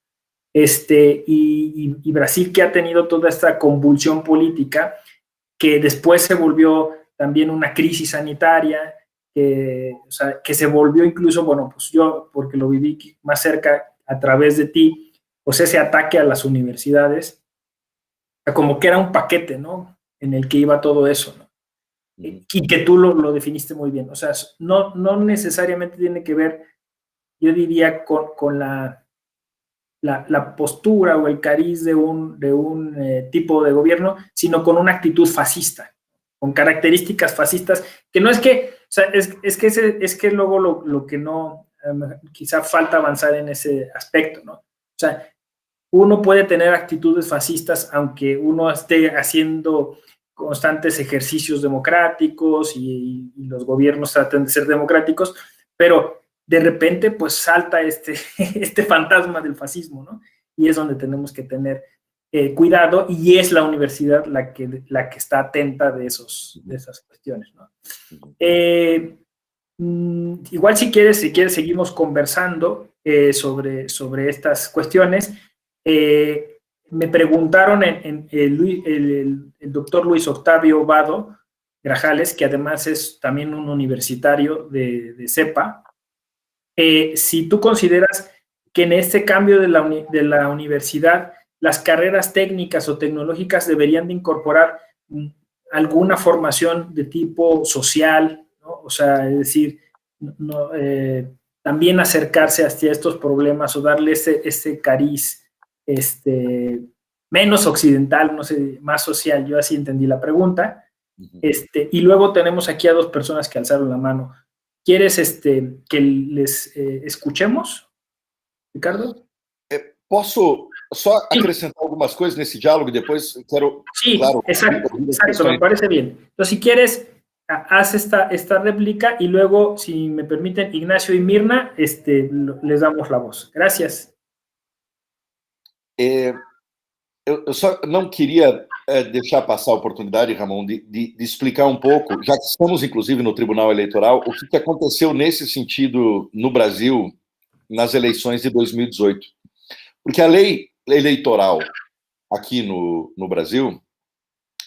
Y Brasil, que ha tenido toda esta convulsión política, que después se volvió también una crisis sanitaria, o sea, que se volvió incluso, bueno, pues yo, porque lo viví más cerca a través de ti, pues ese ataque a las universidades, como que era un paquete, ¿no? En el que iba todo eso, ¿no? Y que tú lo definiste muy bien. O sea, no necesariamente tiene que ver, yo diría, con la postura o el cariz de un tipo de gobierno, sino con una actitud fascista, con características fascistas, que no es que, o sea, es que luego lo que no, quizá falta avanzar en ese aspecto, ¿no? O sea, uno puede tener actitudes fascistas aunque uno esté haciendo constantes ejercicios democráticos y los gobiernos traten de ser democráticos, pero de repente pues salta este fantasma del fascismo, ¿no? Y es donde tenemos que tener cuidado, y es la universidad la que está atenta de esas cuestiones, ¿no? Igual si quieres seguimos conversando sobre estas cuestiones. Me preguntaron el doctor Luis Octavio Vado Grajales, que además es también un universitario de CEPA, si tú consideras que en este cambio de la universidad las carreras técnicas o tecnológicas deberían de incorporar alguna formación de tipo social, ¿no? O sea, es decir, también acercarse hacia estos problemas o darle ese cariz menos occidental, no sé, más social. Yo así entendí la pregunta. Y luego tenemos aquí a dos personas que alzaron la mano. ¿Quieres que les escuchemos, Ricardo? Posso só acrescentar algumas coisas nesse diálogo e depois quero... Sí, claro, exacto, me parece bien. Entonces, si quieres, haz esta réplica y luego, si me permiten, Ignacio y Mirna, les damos la voz. Gracias. Eu só não queria deixar passar a oportunidade, Ramon, de explicar um pouco, já que estamos, inclusive, no Tribunal Eleitoral, o que aconteceu nesse sentido no Brasil nas eleições de 2018. Porque a lei eleitoral aqui no Brasil,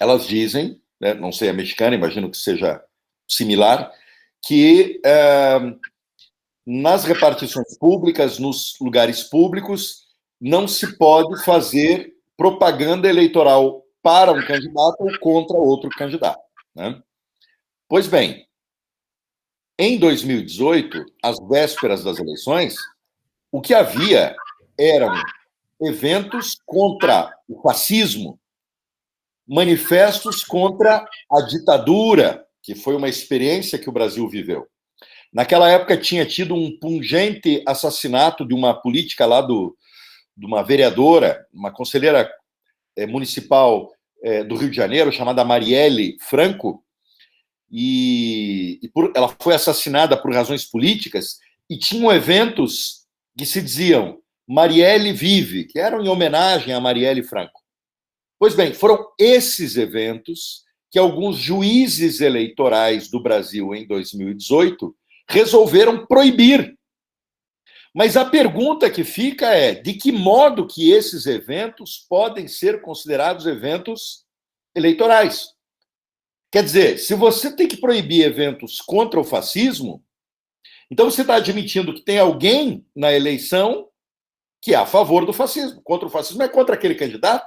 elas dizem, né, não sei a mexicana, imagino que seja similar, que nas repartições públicas, nos lugares públicos, não se pode fazer propaganda eleitoral para um candidato ou contra outro candidato, né? Pois bem, em 2018, às vésperas das eleições, o que havia eram eventos contra o fascismo manifestos contra a ditadura, que foi uma experiência que o Brasil viveu. Naquela época tinha tido um pungente assassinato de uma política lá de uma vereadora, uma conselheira municipal do Rio de Janeiro, chamada Marielle Franco, ela foi assassinada por razões políticas, e tinham eventos que se diziam Marielle vive, que eram em homenagem a Marielle Franco. Pois bem, foram esses eventos que alguns juízes eleitorais do Brasil em 2018 resolveram proibir. Mas a pergunta que fica é: de que modo que esses eventos podem ser considerados eventos eleitorais? Quer dizer, se você tem que proibir eventos contra o fascismo, então você está admitindo que tem alguém na eleição que é a favor do fascismo. Contra o fascismo é contra aquele candidato,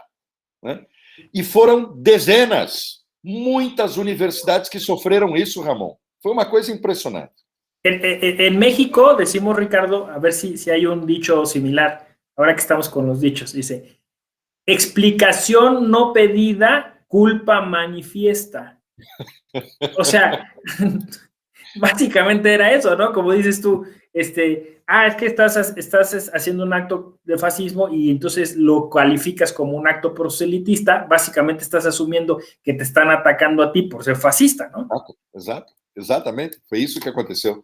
né? E foram dezenas, muitas universidades que sofreram isso, Ramon. Foi uma coisa impressionante. En México decimos, Ricardo, a ver si hay un dicho similar, ahora que estamos con los dichos, dice, explicación no pedida, culpa manifiesta. O sea, básicamente era eso, ¿no? Como dices tú, es que estás haciendo un acto de fascismo y entonces lo calificas como un acto proselitista, básicamente estás asumiendo que te están atacando a ti por ser fascista, ¿no? Exato, exatamente, foi isso que aconteceu.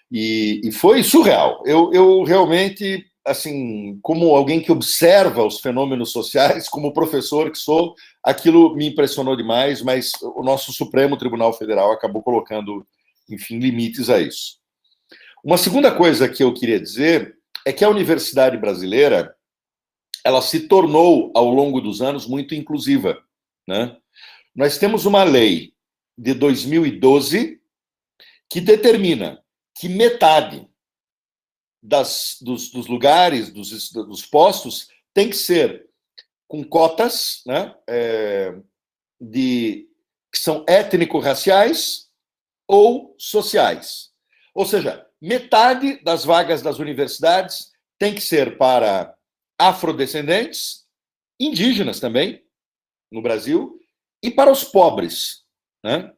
E foi surreal. Eu realmente, assim, como alguém que observa os fenômenos sociais, como professor que sou, aquilo me impressionou demais, mas o nosso Supremo Tribunal Federal acabou colocando, enfim, limites a isso. Uma segunda coisa que eu queria dizer é que a universidade brasileira, ela se tornou, ao longo dos anos, muito inclusiva, né? Nós temos uma lei de 2012 que determina que metade dos lugares, dos postos, tem que ser com cotas, né, que são étnico-raciais ou sociais. Ou seja, metade das vagas das universidades tem que ser para afrodescendentes, indígenas também, no Brasil, e para os pobres, né?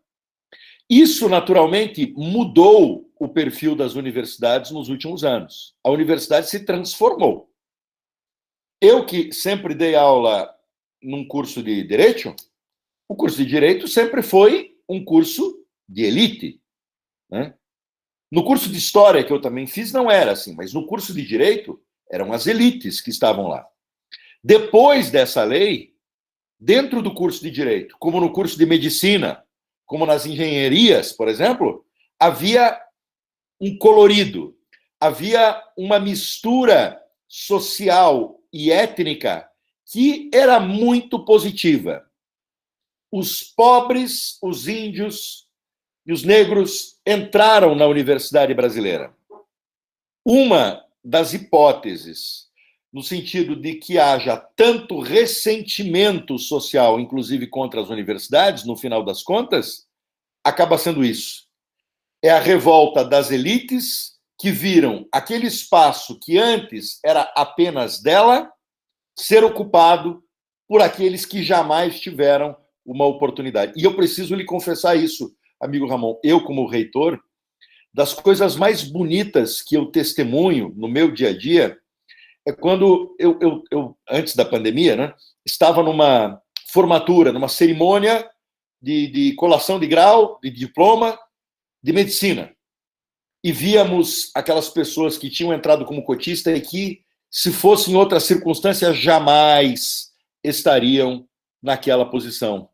Isso, naturalmente, mudou o perfil das universidades nos últimos anos. A universidade se transformou. Eu, que sempre dei aula num curso de Direito, o curso de Direito sempre foi um curso de elite, né? No curso de História, que eu também fiz, não era assim, mas no curso de Direito, eram as elites que estavam lá. Depois dessa lei, dentro do curso de Direito, como no curso de Medicina, como nas engenharias, por exemplo, havia um colorido, havia uma mistura social e étnica que era muito positiva. Os pobres, os índios e os negros entraram na universidade brasileira. Uma das hipóteses, no sentido de que haja tanto ressentimento social, inclusive contra as universidades, no final das contas, acaba sendo isso. É a revolta das elites que viram aquele espaço que antes era apenas dela ser ocupado por aqueles que jamais tiveram uma oportunidade. E eu preciso lhe confessar isso, amigo Ramon. Eu, como reitor, das coisas mais bonitas que eu testemunho no meu dia a dia é quando eu antes da pandemia, né, estava numa formatura, numa cerimônia de colação de grau, de diploma de medicina. E víamos aquelas pessoas que tinham entrado como cotista e que, se fossem em outras circunstâncias, jamais estariam naquela posição.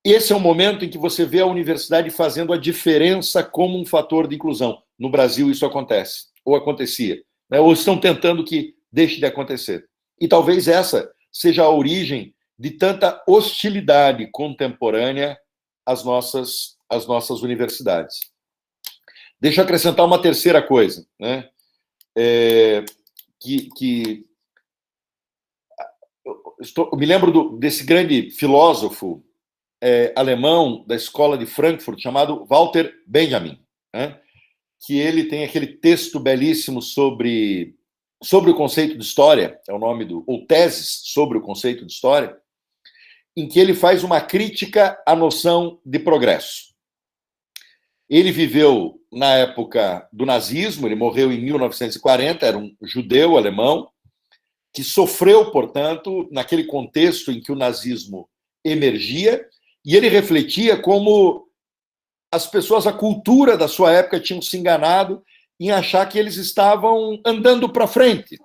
Esse é o momento em que você vê a universidade fazendo a diferença como um fator de inclusão. No Brasil isso acontece, ou acontecia, né? Ou estão tentando que deixe de acontecer. E talvez essa seja a origem de tanta hostilidade contemporânea às nossas universidades. Deixa eu acrescentar uma terceira coisa, né? Eu me lembro desse grande filósofo alemão da escola de Frankfurt, chamado Walter Benjamin, né? Que ele tem aquele texto belíssimo sobre o conceito de história, é o nome ou teses sobre o conceito de história, em que ele faz uma crítica à noção de progresso. Ele viveu na época do nazismo, ele morreu em 1940, era um judeu alemão, que sofreu, portanto, naquele contexto em que o nazismo emergia, e ele refletia como as pessoas, a cultura da sua época tinham se enganado em achar que eles estavam andando para frente,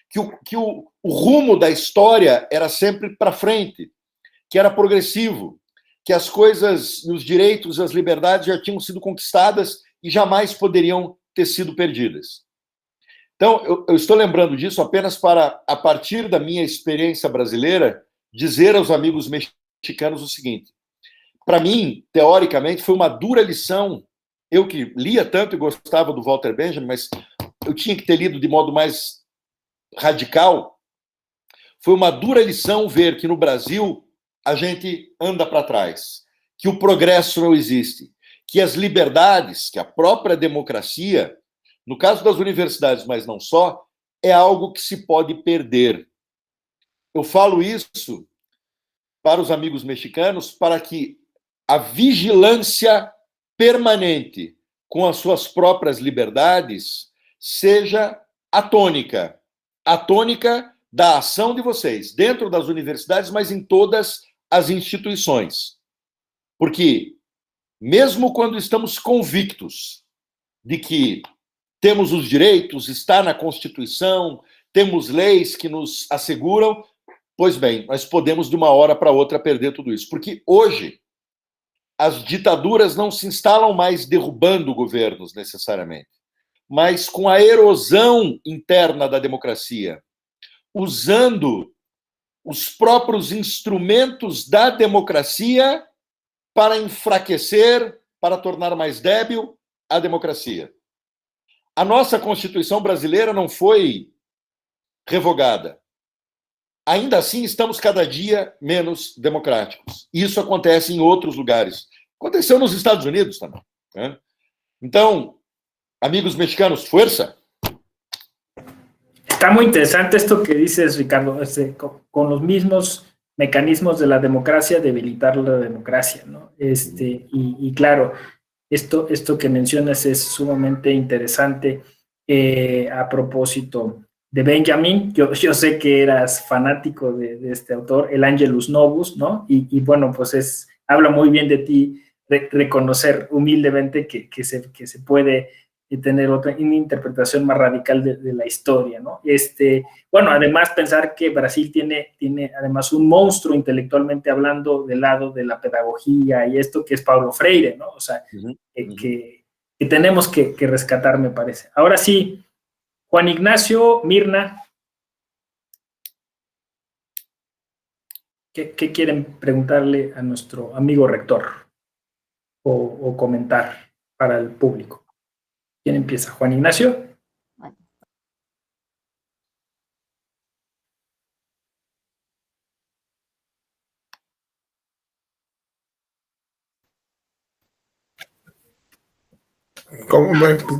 que o rumo da história era sempre para frente, que era progressivo, que as coisas, os direitos, as liberdades já tinham sido conquistadas e jamais poderiam ter sido perdidas. Então, eu estou lembrando disso apenas para, a partir da minha experiência brasileira, dizer aos amigos mexicanos o seguinte: para mim, teoricamente, foi uma dura lição. Eu que lia tanto e gostava do Walter Benjamin, mas eu tinha que ter lido de modo mais radical. Foi uma dura lição ver que no Brasil a gente anda para trás, que o progresso não existe, que as liberdades, que a própria democracia, no caso das universidades, mas não só, é algo que se pode perder. Eu falo isso para os amigos mexicanos para que a vigilância permanente com as suas próprias liberdades seja a tônica da ação de vocês, dentro das universidades, mas em todas as instituições. Porque, mesmo quando estamos convictos de que temos os direitos, está na Constituição, temos leis que nos asseguram, pois bem, nós podemos de uma hora para outra perder tudo isso. Porque hoje as ditaduras não se instalam mais derrubando governos necessariamente, mas com a erosão interna da democracia, usando os próprios instrumentos da democracia para enfraquecer, para tornar mais débil a democracia. A nossa Constituição brasileira não foi revogada. Ainda assim, estamos cada dia menos democráticos. Isso acontece em outros lugares. Aconteceu nos Estados Unidos também, né? Então, amigos mexicanos, fuerza. Está muy interesante esto que dices, Ricardo, con los mismos mecanismos de la democracia, debilitar la democracia, ¿no? Y claro, esto que mencionas es sumamente interesante. A propósito de Benjamin, yo sé que eras fanático de este autor, el Angelus Novus, ¿no? Y bueno, pues habla muy bien de ti reconocer humildemente que se puede tener una interpretación más radical de la historia, ¿no? Bueno, además pensar que Brasil tiene además un monstruo intelectualmente hablando del lado de la pedagogía y esto que es Paulo Freire, ¿no? O sea, que tenemos que rescatar, me parece. Ahora sí, Juan Ignacio, Mirna, ¿qué quieren preguntarle a nuestro amigo rector o comentar para el público? ¿Quién empieza? ¿Juan Ignacio?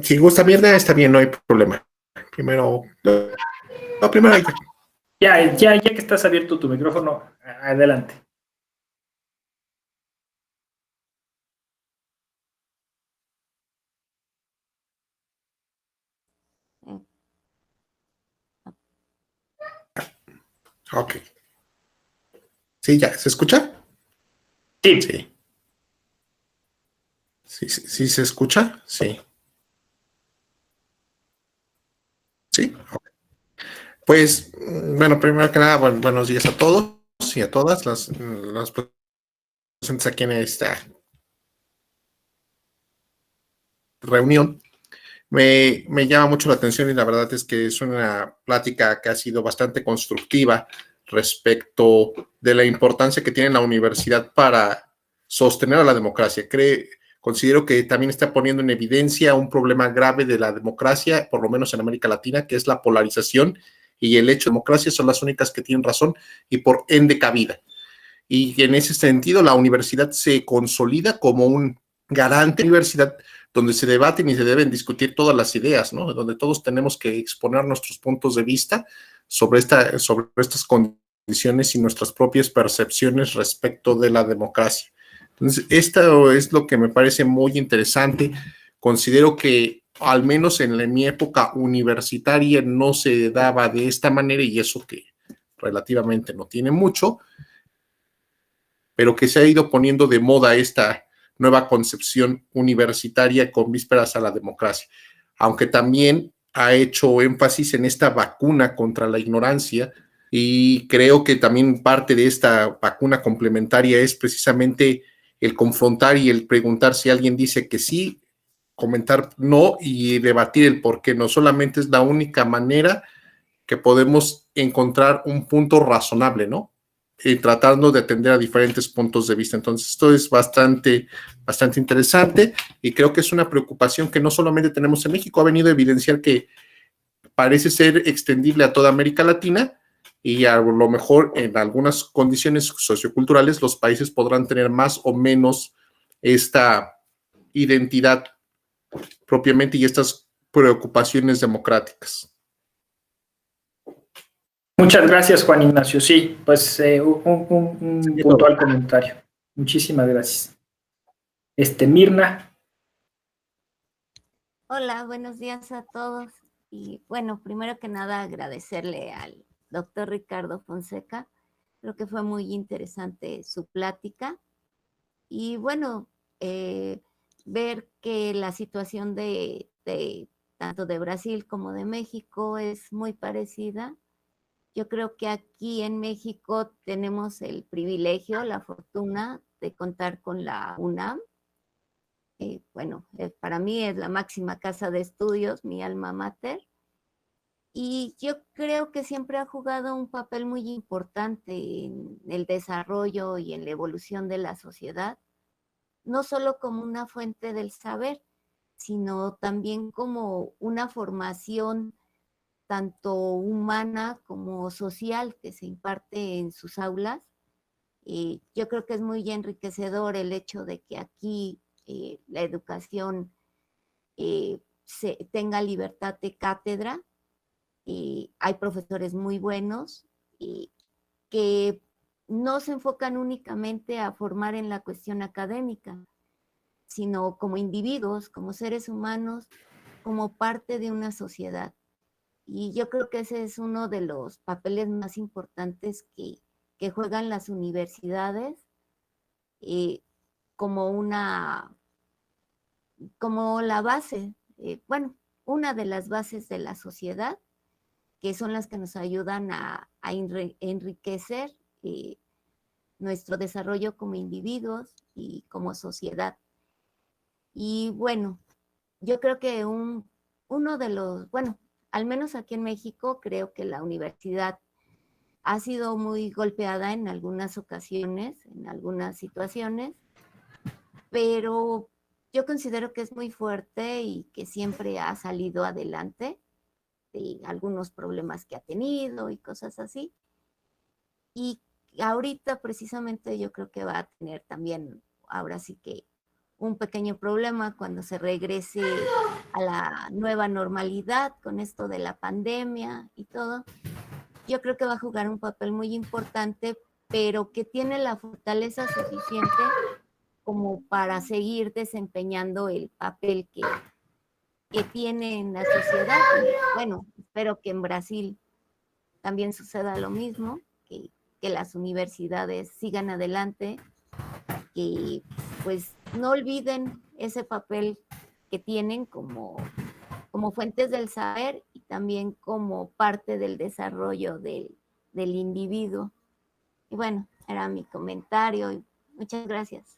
Si gusta Mirna, está bien, no hay problema. Primero Ya que estás abierto tu micrófono, adelante. Ok. ¿Sí, ya? ¿Se escucha? Sí. ¿Sí se escucha? Sí. ¿Sí? Okay. Pues, bueno, primero que nada, buenos días a todos y a todas las presentes aquí en esta reunión. Me llama mucho la atención y la verdad es que es una plática que ha sido bastante constructiva respecto de la importancia que tiene la universidad para sostener a la democracia. Considero que también está poniendo en evidencia un problema grave de la democracia, por lo menos en América Latina, que es la polarización y el hecho de democracia son las únicas que tienen razón y por ende cabida. Y en ese sentido, la universidad se consolida como un garante de la universidad donde se debaten y se deben discutir todas las ideas, ¿no? Donde todos tenemos que exponer nuestros puntos de vista sobre estas condiciones condiciones y nuestras propias percepciones respecto de la democracia. Entonces, esto es lo que me parece muy interesante. Considero que al menos en mi época universitaria no se daba de esta manera, y eso que relativamente no tiene mucho, pero que se ha ido poniendo de moda esta nueva concepción universitaria con vísperas a la democracia, aunque también ha hecho énfasis en esta vacuna contra la ignorancia, y creo que también parte de esta vacuna complementaria es precisamente el confrontar y el preguntar si alguien dice que sí, comentar no y debatir el por qué no. Solamente es la única manera que podemos encontrar un punto razonable, ¿no? Tratando de atender a diferentes puntos de vista. Entonces, esto es bastante interesante, y creo que es una preocupación que no solamente tenemos en México, ha venido a evidenciar que parece ser extendible a toda América Latina, y a lo mejor en algunas condiciones socioculturales los países podrán tener más o menos esta identidad propiamente y estas preocupaciones democráticas. Muchas gracias, Juan Ignacio. Sí, pues un puntual comentario. Muchísimas gracias. Mirna. Hola, buenos días a todos. Y bueno, primero que nada agradecerle al doctor Ricardo Fonseca. Creo que fue muy interesante su plática. Y bueno, ver que la situación de tanto de Brasil como de México es muy parecida. Yo creo que aquí en México tenemos el privilegio, la fortuna de contar con la UNAM. Bueno, para mí es la máxima casa de estudios, mi alma mater. Y yo creo que siempre ha jugado un papel muy importante en el desarrollo y en la evolución de la sociedad, no solo como una fuente del saber, sino también como una formación tanto humana como social que se imparte en sus aulas. Yo creo que es muy enriquecedor el hecho de que aquí la educación tenga libertad de cátedra. Hay profesores muy buenos que no se enfocan únicamente a formar en la cuestión académica, sino como individuos, como seres humanos, como parte de una sociedad. Y yo creo que ese es uno de los papeles más importantes que juegan las universidades, como la base, bueno, una de las bases de la sociedad, que son las que nos ayudan a enriquecer nuestro desarrollo como individuos y como sociedad. Y bueno, yo creo que uno de los, bueno, al menos aquí en México, creo que la universidad ha sido muy golpeada en algunas ocasiones, en algunas situaciones, pero yo considero que es muy fuerte y que siempre ha salido adelante de algunos problemas que ha tenido y cosas así. Y ahorita precisamente yo creo que va a tener también, ahora sí que, un pequeño problema cuando se regrese a la nueva normalidad con esto de la pandemia y todo. Yo creo que va a jugar un papel muy importante, pero que tiene la fortaleza suficiente como para seguir desempeñando el papel que tiene en la sociedad. Y bueno, espero que en Brasil también suceda lo mismo, que las universidades sigan adelante, que pues no olviden ese papel que tienen como fuentes del saber y también como parte del desarrollo del individuo. Y bueno, era mi comentario y muchas gracias.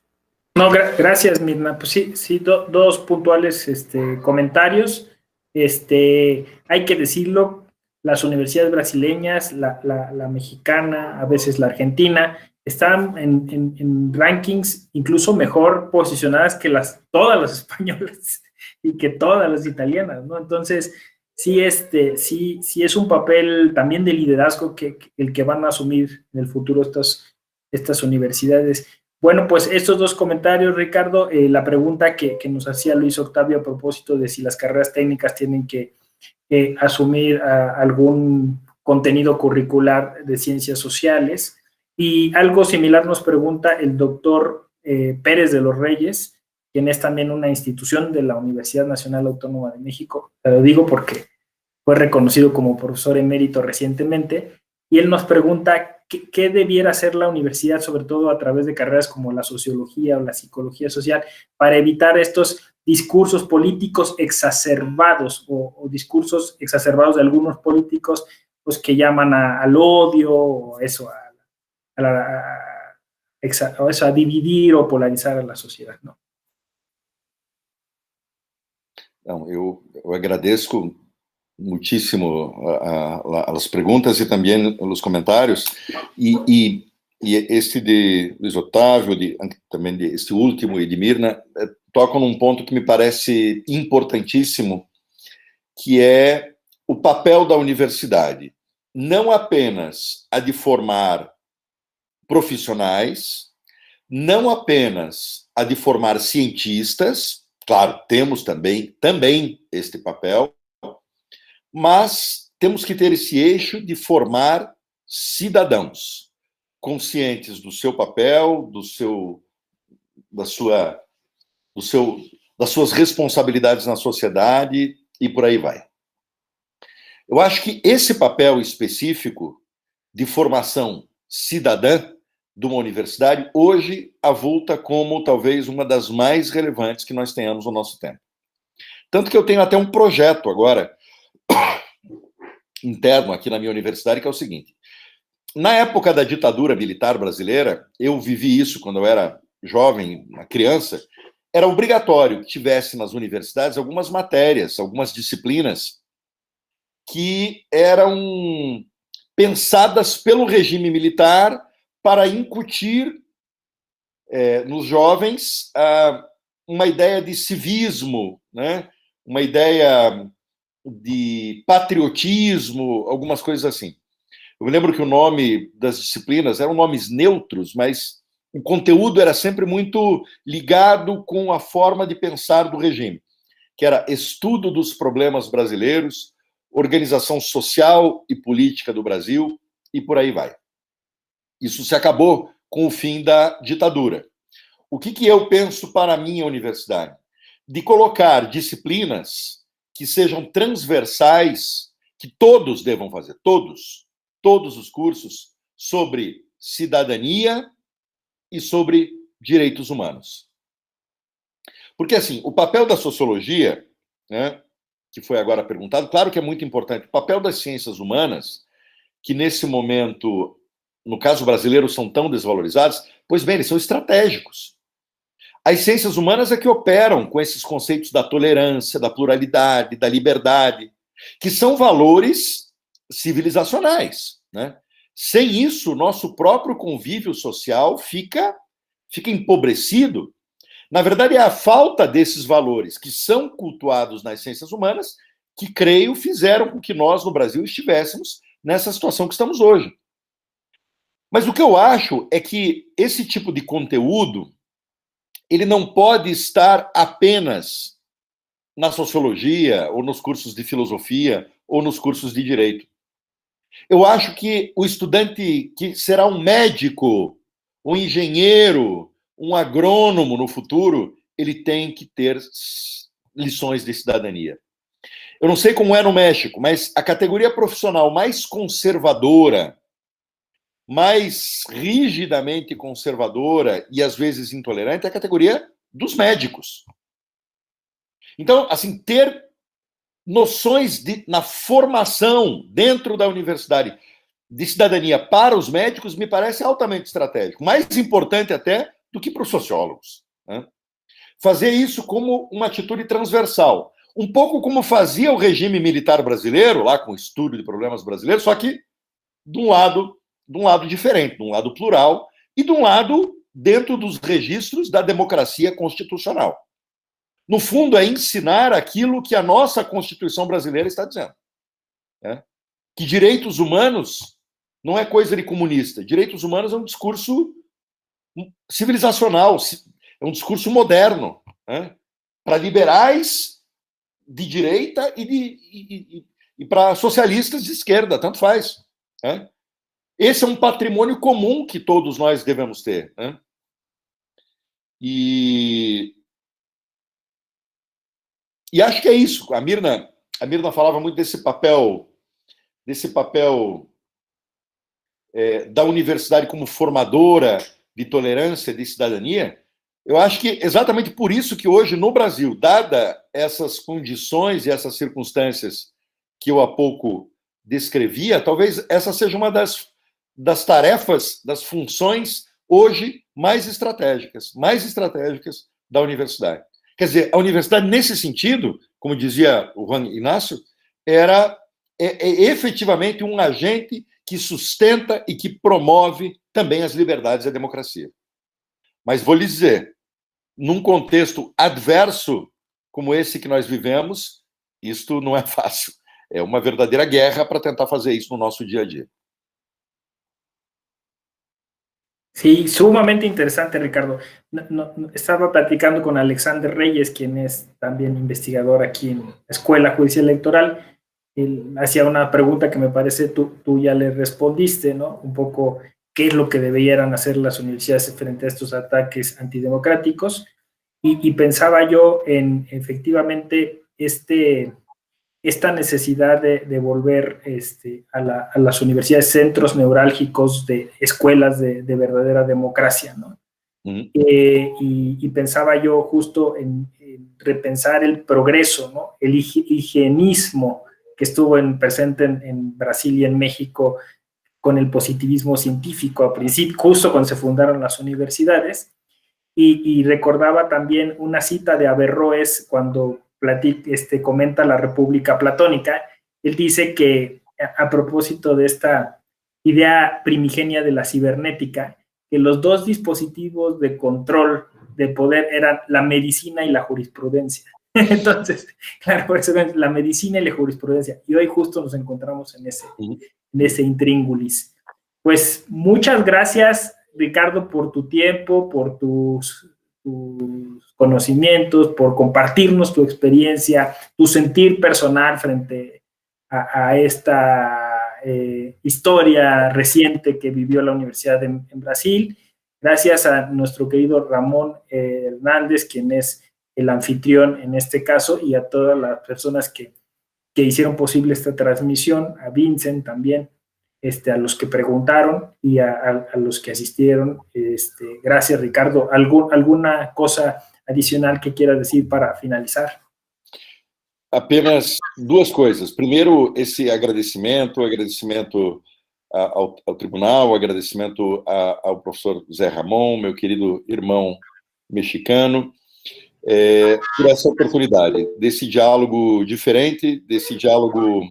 No, gracias, Mirna. Pues sí, dos puntuales comentarios. Hay que decirlo, las universidades brasileñas, la mexicana, a veces la argentina, están en rankings incluso mejor posicionadas que todas las españolas y que todas las italianas, ¿no? Entonces, sí es un papel también de liderazgo el que van a asumir en el futuro estas universidades. Bueno, pues estos dos comentarios, Ricardo, la pregunta que nos hacía Luis Octavio a propósito de si las carreras técnicas tienen que asumir algún contenido curricular de ciencias sociales. Y algo similar nos pregunta el doctor Pérez de los Reyes, quien es también una institución de la Universidad Nacional Autónoma de México. Te lo digo porque fue reconocido como profesor emérito recientemente, y él nos pregunta qué debiera hacer la universidad, sobre todo a través de carreras como la sociología o la psicología social, para evitar estos discursos políticos exacerbados o discursos exacerbados de algunos políticos, pues, que llaman al odio o eso, a dividir o polarizar a la sociedad, ¿no? Não, eu agradeço muitíssimo as perguntas e também os comentários. E este de Luiz Otávio, também de este último e de Mirna, tocam num ponto que me parece importantíssimo, que é o papel da universidade. Não apenas a de formar profissionais, não apenas a de formar cientistas, claro, temos também este papel, mas temos que ter esse eixo de formar cidadãos conscientes do seu papel, das suas responsabilidades na sociedade e por aí vai. Eu acho que esse papel específico de formação cidadã de uma universidade hoje avulta como talvez uma das mais relevantes que nós tenhamos no nosso tempo. Tanto que eu tenho até um projeto agora interno aqui na minha universidade, que é o seguinte: na época da ditadura militar brasileira, eu vivi isso quando eu era jovem, uma criança, era obrigatório que tivesse nas universidades algumas matérias, algumas disciplinas que eram pensadas pelo regime militar para incutir nos jovens uma ideia de civismo, né? Uma ideia de patriotismo, algumas coisas assim. Eu me lembro que o nome das disciplinas eram nomes neutros, mas o conteúdo era sempre muito ligado com a forma de pensar do regime, que era estudo dos problemas brasileiros, organização social e política do Brasil, e por aí vai. Isso se acabou com o fim da ditadura. O que eu penso para a minha universidade? De colocar disciplinas que sejam transversais, que todos devam fazer, todos os cursos sobre cidadania e sobre direitos humanos. Porque, assim, o papel da sociologia, né, que foi agora perguntado, claro que é muito importante. O papel das ciências humanas, que nesse momento, no caso brasileiro, são tão desvalorizados, pois bem, eles são estratégicos. As ciências humanas é que operam com esses conceitos da tolerância, da pluralidade, da liberdade, que são valores civilizacionais, né? Sem isso, nosso próprio convívio social fica empobrecido. Na verdade, é a falta desses valores que são cultuados nas ciências humanas que, creio, fizeram com que nós, no Brasil, estivéssemos nessa situação que estamos hoje. Mas o que eu acho é que esse tipo de conteúdo ele não pode estar apenas na sociologia, ou nos cursos de filosofia, ou nos cursos de direito. Eu acho que o estudante que será um médico, um engenheiro, um agrônomo no futuro, ele tem que ter lições de cidadania. Eu não sei como é no México, mas a categoria profissional mais conservadora, mais rigidamente conservadora e às vezes intolerante é a categoria dos médicos. Então, assim, ter noções na formação dentro da universidade de cidadania para os médicos me parece altamente estratégico, mais importante até do que para os sociólogos, né? Fazer isso como uma atitude transversal, um pouco como fazia o regime militar brasileiro, lá com o estudo de problemas brasileiros, só que de um lado diferente, de um lado plural e de um lado dentro dos registros da democracia constitucional. No fundo, é ensinar aquilo que a nossa Constituição brasileira está dizendo, né? Que direitos humanos não é coisa de comunista. Direitos humanos é um discurso civilizacional, é um discurso moderno, né? Para liberais de direita e e para socialistas de esquerda, tanto faz. Né? Esse é um patrimônio comum que todos nós devemos ter. Né? E acho que é isso. A Mirna falava muito desse papel da universidade como formadora de tolerância, de cidadania. Eu acho que exatamente por isso que hoje no Brasil, dada essas condições e essas circunstâncias que eu há pouco descrevia, talvez essa seja uma das tarefas, das funções hoje mais estratégicas da universidade. Quer dizer, a universidade, nesse sentido, como dizia o Juan Inácio, é efetivamente um agente que sustenta e que promove também as liberdades e a democracia. Mas vou lhe dizer, num contexto adverso como esse que nós vivemos, isto não é fácil. É uma verdadeira guerra para tentar fazer isso no nosso dia a dia. Sí, sumamente interesante, Ricardo. Estaba platicando con Alexander Reyes, quien es también investigador aquí en la Escuela Judicial Electoral. Él hacía una pregunta que me parece tú ya le respondiste, ¿no? Un poco qué es lo que deberían hacer las universidades frente a estos ataques antidemocráticos. Y pensaba yo en efectivamente esta necesidad de volver a las universidades centros neurálgicos de escuelas de verdadera democracia, ¿no? Y pensaba yo justo en repensar el progreso, ¿no? El higienismo que estuvo presente en Brasil y en México con el positivismo científico a principio, justo cuando se fundaron las universidades, y recordaba también una cita de Averroes cuando comenta la República Platónica. Él dice que a propósito de esta idea primigenia de la cibernética, que los dos dispositivos de control de poder eran la medicina y la jurisprudencia. Entonces, claro, por eso la medicina y la jurisprudencia. Y hoy justo nos encontramos en ese intríngulis. Pues muchas gracias, Ricardo, por tu tiempo, por tus conocimientos, por compartirnos tu experiencia, tu sentir personal frente a esta historia reciente que vivió la Universidad en Brasil. Gracias a nuestro querido Ramón Hernández, quien es el anfitrión en este caso, y a todas las personas que hicieron posible esta transmisión, a Vincent también, a los que preguntaron y a los que asistieron. Gracias, Ricardo. ¿Alguna cosa adicional que quieras decir para finalizar? Apenas duas coisas. Primeiro, esse agradecimento ao tribunal, agradecimento ao professor Zé Ramon, meu querido irmão mexicano, por essa oportunidade, desse diálogo diferente, desse diálogo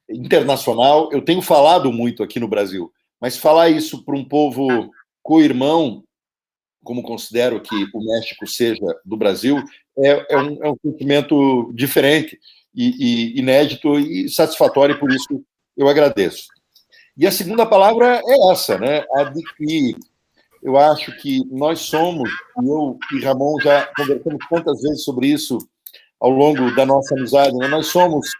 internacional. Eu tenho falado muito aqui no Brasil, mas falar isso para um povo co-irmão, como considero que o México seja do Brasil, é um sentimento diferente e inédito e satisfatório, e por isso eu agradeço. E a segunda palavra é essa, né? A de que eu acho que nós somos, e eu e Ramon já conversamos quantas vezes sobre isso ao longo da nossa amizade, né? Nós somos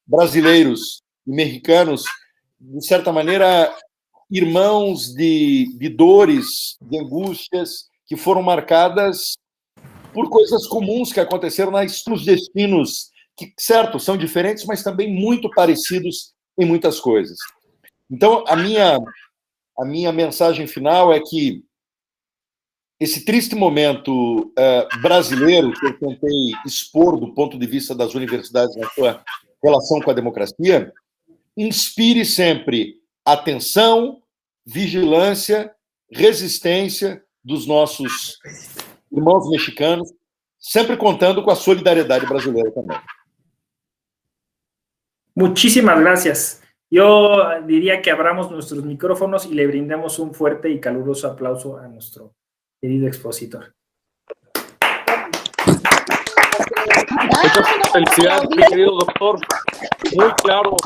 brasileiros e mexicanos, de certa maneira, irmãos de dores, de angústias, que foram marcadas por coisas comuns que aconteceram nos destinos, que, certo, são diferentes, mas também muito parecidos em muitas coisas. Então, a minha mensagem final é que esse triste momento brasileiro, que eu tentei expor do ponto de vista das universidades na sua relação com a democracia, inspire sempre atenção, vigilância, resistência dos nossos irmãos mexicanos, sempre contando com a solidariedade brasileira também. Muchísimas gracias. Yo diría que abramos nuestros micrófonos y le brindemos un fuerte y caluroso aplauso a nuestro querido expositor. Muchas felicidades, mi querido doctor. Muy claro.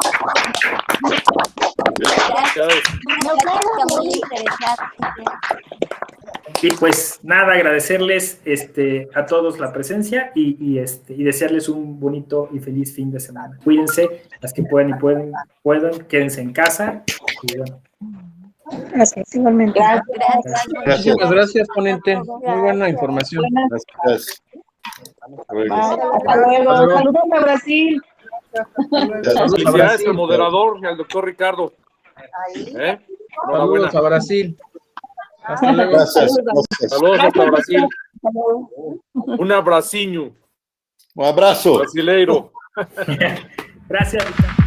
Felicidades. Muy interesante. Y pues nada, agradecerles a todos la presencia y desearles un bonito y feliz fin de semana. Cuídense, las que pueden y pueden, quédense en casa. Y bueno. Gracias, igualmente. Gracias. Muchas gracias, ponente. Muy buena información. Gracias. Hasta luego. Saludos a Brasil. Felicidades al moderador y al doctor Ricardo. Saludos a Brasil. Hasta luego. Gracias. Saludos hasta Brasil. Un abracinho. Un abrazo. Brasileiro. Gracias, Ricardo.